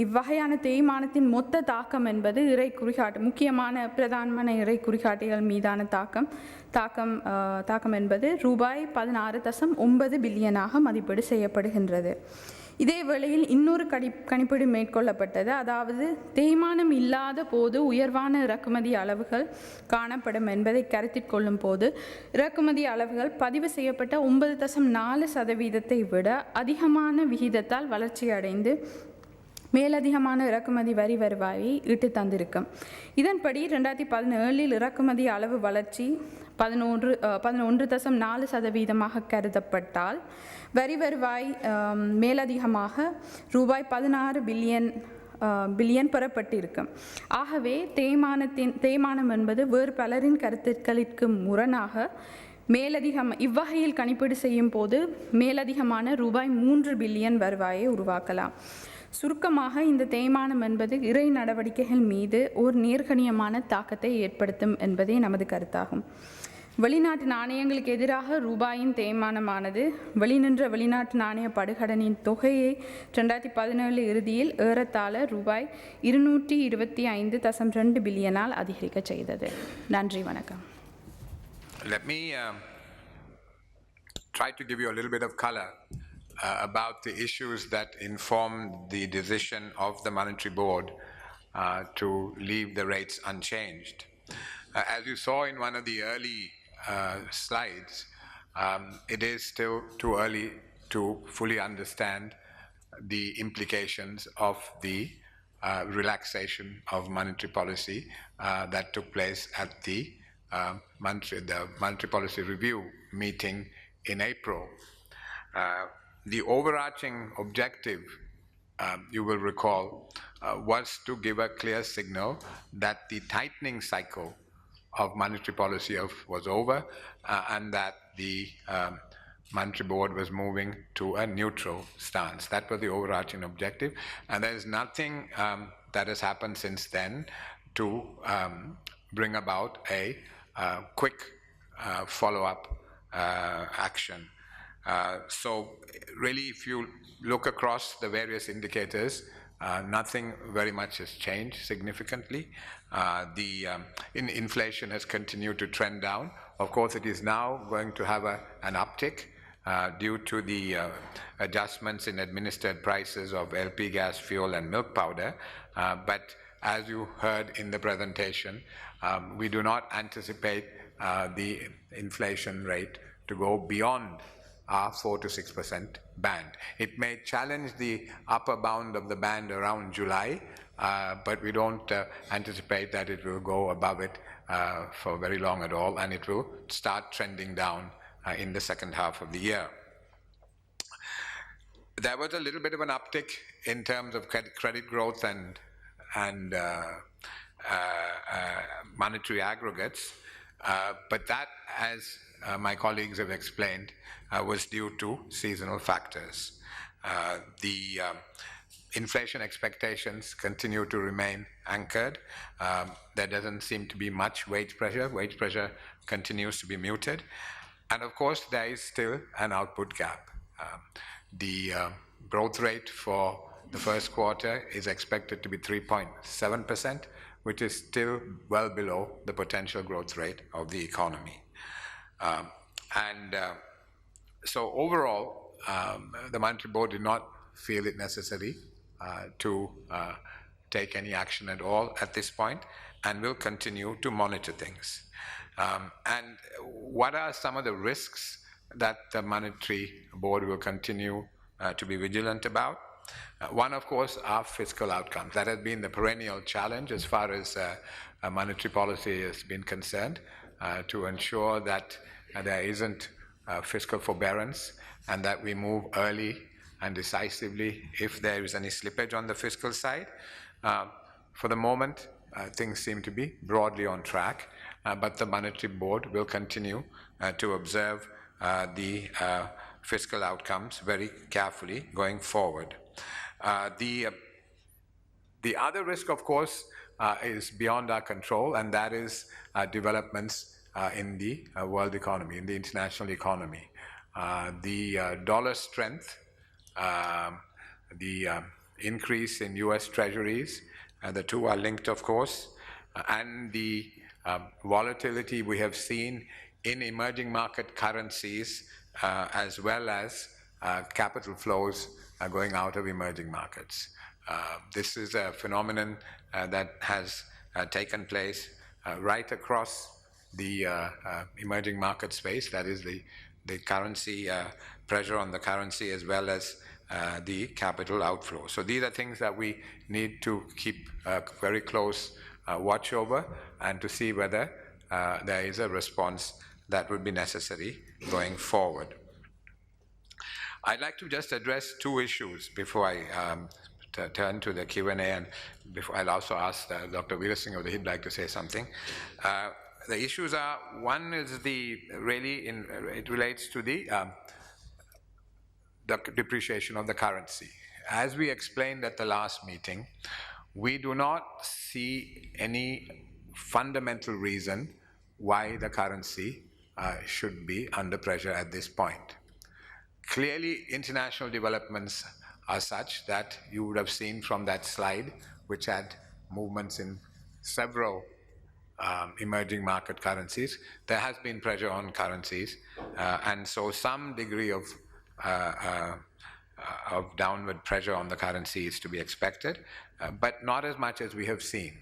இவ்வகையான தேய்மானத்தின் மொத்த தாக்கம் என்பது முக்கியமான பிரதானமான இறை குறிகாட்டிகள் மீதான தாக்கம் என்பது ரூபாய் 16.9 பில்லியனாக மதிப்பீடு செய்யப்படுகின்றது. இதே வேளையில் இன்னொரு கணிப்பீடு மேற்கொள்ளப்பட்டது. அதாவது தேய்மானம் இல்லாத போது உயர்வான இறக்குமதி அளவுகள் காணப்படும் என்பதை கருத்தில் கொள்ளும் போது இறக்குமதி அளவுகள் பதிவு செய்யப்பட்ட 9.4% விட அதிகமான விகிதத்தால் வளர்ச்சியடைந்து மேலதிகமான இறக்குமதி வரி வருவாயை ஈட்டு தந்திருக்கும். இதன்படி 2017 இறக்குமதி அளவு வளர்ச்சி 11.4% கருதப்பட்டால் வரி வருவாய் மேலதிகமாக ரூபாய் 16 பில்லியன் பெறப்பட்டிருக்கும். ஆகவே தேய்மானம் என்பது வேறு பலரின் கருத்துக்களிற்கு முரணாக இவ்வகையில் கணிப்பீடு செய்யும் போது மேலதிகமான ரூபாய் 3 பில்லியன் வருவாயை உருவாக்கலாம். சுருக்கமாக இந்த தேய்மானம் என்பது இறை நடவடிக்கைகள் மீது ஒரு நேர்கணியமான தாக்கத்தை ஏற்படுத்தும் என்பதே நமது கருத்தாகும். வெளிநாட்டு நாணயங்களுக்கு எதிராக ரூபாயின் தேய்மானமானது வெளிநின்ற வெளிநாட்டு நாணய படுகடனின் தொகையை 2017 இறுதியில் ஏறத்தாழ ரூபாய் 225.2 பில்லியனால் அதிகரிக்க செய்தது. நன்றி, வணக்கம்.
Let me try to give you a little bit of color about the issues that informed the decision of the Monetary Board to leave the rates unchanged. As you saw in one of the early slides, it is still too early to fully understand the implications of the relaxation of monetary policy that took place at the monetary policy review meeting in April. The overarching objective, you will recall, was to give a clear signal that the tightening cycle of monetary policy was over and that the Monetary Board was moving to a neutral stance. That was the overarching objective, and there is nothing that has happened since then to bring about a quick follow-up action. So really, if you look across the various indicators, nothing very much has changed significantly. The inflation has continued to trend down. Of course, it is now going to have an uptick due to the adjustments in administered prices of LP gas, fuel, and milk powder. But as you heard in the presentation, we do not anticipate the inflation rate to go beyond our 4 to 6% band. It may challenge the upper bound of the band around July, but we don't anticipate that it will go above it for very long at all, and it will start trending down in the second half of the year. There was a little bit of an uptick in terms of credit growth and monetary aggregates, but that, as my colleagues have explained, was due to seasonal factors. The inflation expectations continue to remain anchored. There doesn't seem to be much wage pressure. Wage pressure continues to be muted. And of course, there is still an output gap. The growth rate for the first quarter is expected to be 3.7%, which is still well below the potential growth rate of the economy. So overall, the Monetary Board did not feel it necessary to take any action at all at this point, and will continue to monitor things. And what are some of the risks that the Monetary Board will continue to be vigilant about? One, of course, are fiscal outcomes. That has been the perennial challenge as far as monetary policy has been concerned, to ensure that there isn't fiscal forbearance and that we move early and decisively if there is any slippage on the fiscal side. For the moment, things seem to be broadly on track, but the Monetary Board will continue to observe the fiscal outcomes very carefully going forward. The other risk, of course, is beyond our control, and that is developments in the world economy, in the international economy. The dollar strength, the increase in US treasuries, the two are linked, of course, and the volatility we have seen in emerging market currencies, as well as capital flows going out of emerging markets. This is a phenomenon that has taken place right across the emerging market space, that is the currency pressure on the currency as well as the capital outflow. So these are things that we need to keep very close watch over, and to see whether there is a response that would be necessary going forward. I'd like to just address two issues before I turn to the Q&A, and before I'll also ask Dr. Veerasinghe whether he'd like to say something. the issues are, one is it relates to the depreciation of the currency. As we explained at the last meeting, we do not see any fundamental reason why the currency should be under pressure at this point. Clearly, international developments are such that you would have seen from that slide, which had movements in several emerging market currencies, there has been pressure on currencies, and so some degree of downward pressure on the currency is to be expected, but not as much as we have seen.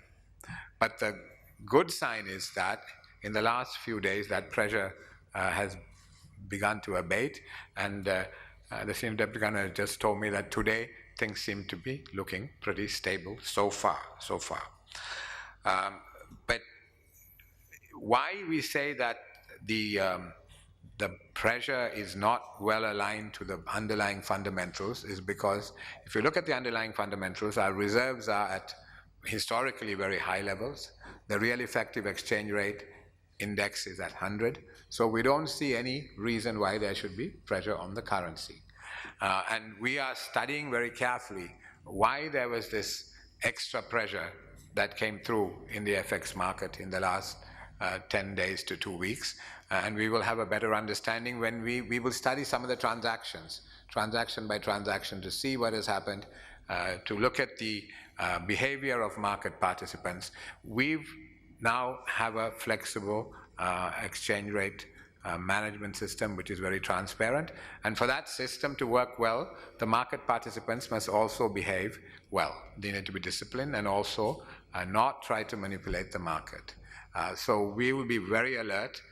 But the good sign is that in the last few days that pressure has begun to abate, and the Senior Deputy Governor just told me that today things seem to be looking pretty stable so far. But why we say that the pressure is not well aligned to the underlying fundamentals is because if you look at the underlying fundamentals, our reserves are at historically very high levels. The real effective exchange rate index is at 100. So we don't see any reason why there should be pressure on the currency. And we are studying very carefully why there was this extra pressure that came through in the FX market in the last 10 days to 2 weeks. And we will have a better understanding when we will study some of the transactions, transaction by transaction, to see what has happened, to look at the behavior of market participants. We now have a flexible exchange rate management system which is very transparent, and for that system to work well, the market participants must also behave well. They need to be disciplined and also not try to manipulate the market. So we will be very alert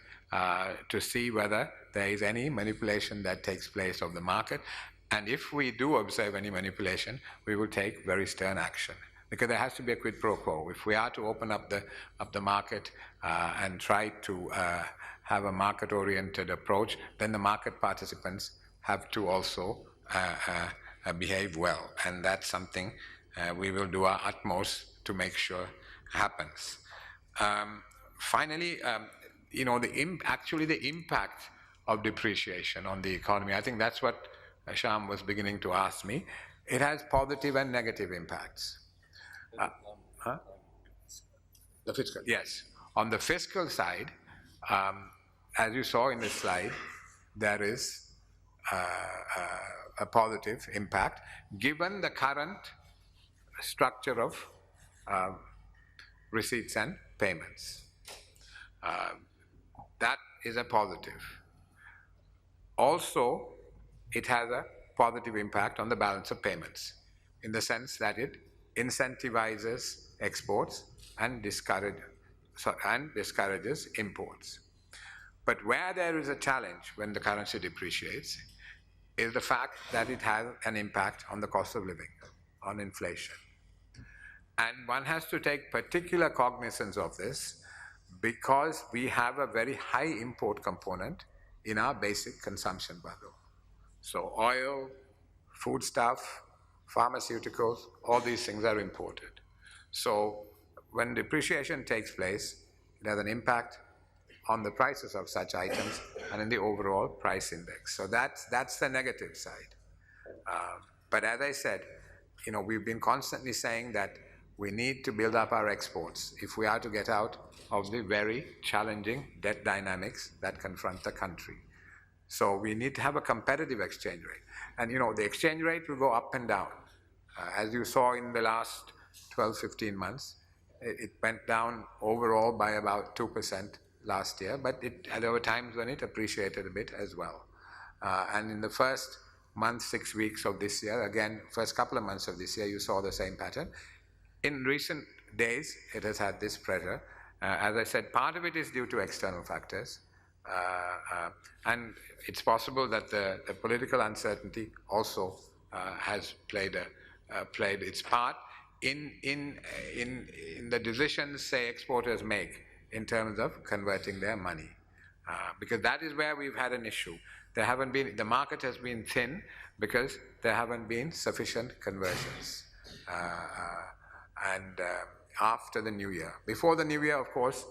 to see whether there is any manipulation that takes place of the market, and if we do observe any manipulation, we will take very stern action, because there has to be a quid pro quo. If we are to open up the market and try to have a market-oriented approach, then the market participants have to also behave well, and that's something we will do our utmost to make sure happens. Finally, the impact of depreciation on the economy, I think that's what Sham was beginning to ask me. It has positive and negative impacts. The fiscal, yes. On the fiscal side, as you saw in this slide, there is a positive impact given the current structure of receipts and payments. That is a positive. Also, it has a positive impact on the balance of payments in the sense that it incentivizes exports and discourages imports. But where there is a challenge when the currency depreciates is the fact that it has an impact on the cost of living, on inflation. And one has to take particular cognizance of this because we have a very high import component in our basic consumption bundle. So oil, foodstuff, pharmaceuticals, all these things are imported. So when depreciation takes place, it has an impact on the prices of such items and in the overall price index. So that's the negative side. But as I said, we've been constantly saying that we need to build up our exports if we are to get out of the very challenging debt dynamics that confront the country. So we need to have a competitive exchange rate. And the exchange rate will go up and down. As you saw in the last 12, 15 months, it went down overall by about 2% last year, but there were times when it appreciated a bit as well. And in the first month, 6 weeks of this year, again, first couple of months of this year, you saw the same pattern. In recent days, it has had this pressure. As I said, part of it is due to external factors. And it's possible that the political uncertainty also has played its part in the decisions, say, exporters make in terms of converting their money. Because that is where we've had an issue. The market has been thin because there haven't been sufficient conversions. And after the new year. Before the new year, of course,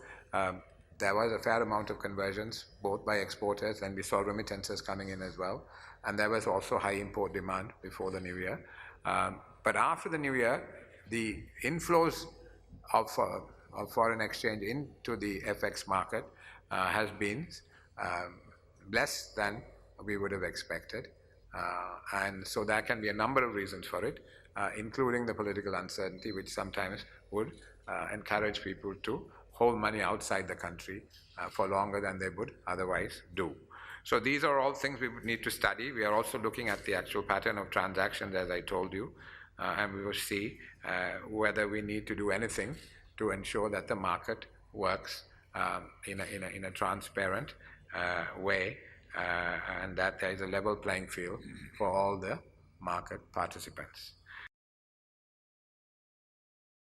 there was a fair amount of conversions, both by exporters, and we saw remittances coming in as well. And there was also high import demand before the new year. But after the new year, the inflows of foreign exchange into the FX market has been less than we would have expected. And so there can be a number of reasons for it, including the political uncertainty, which sometimes would encourage people to hold money outside the country for longer than they would otherwise do. So these are all things we would need to study. We are also looking at the actual pattern of transactions, as I told you, and we will see whether we need to do anything to ensure that the market works in a transparent way, and that there is a level playing field for all the market participants.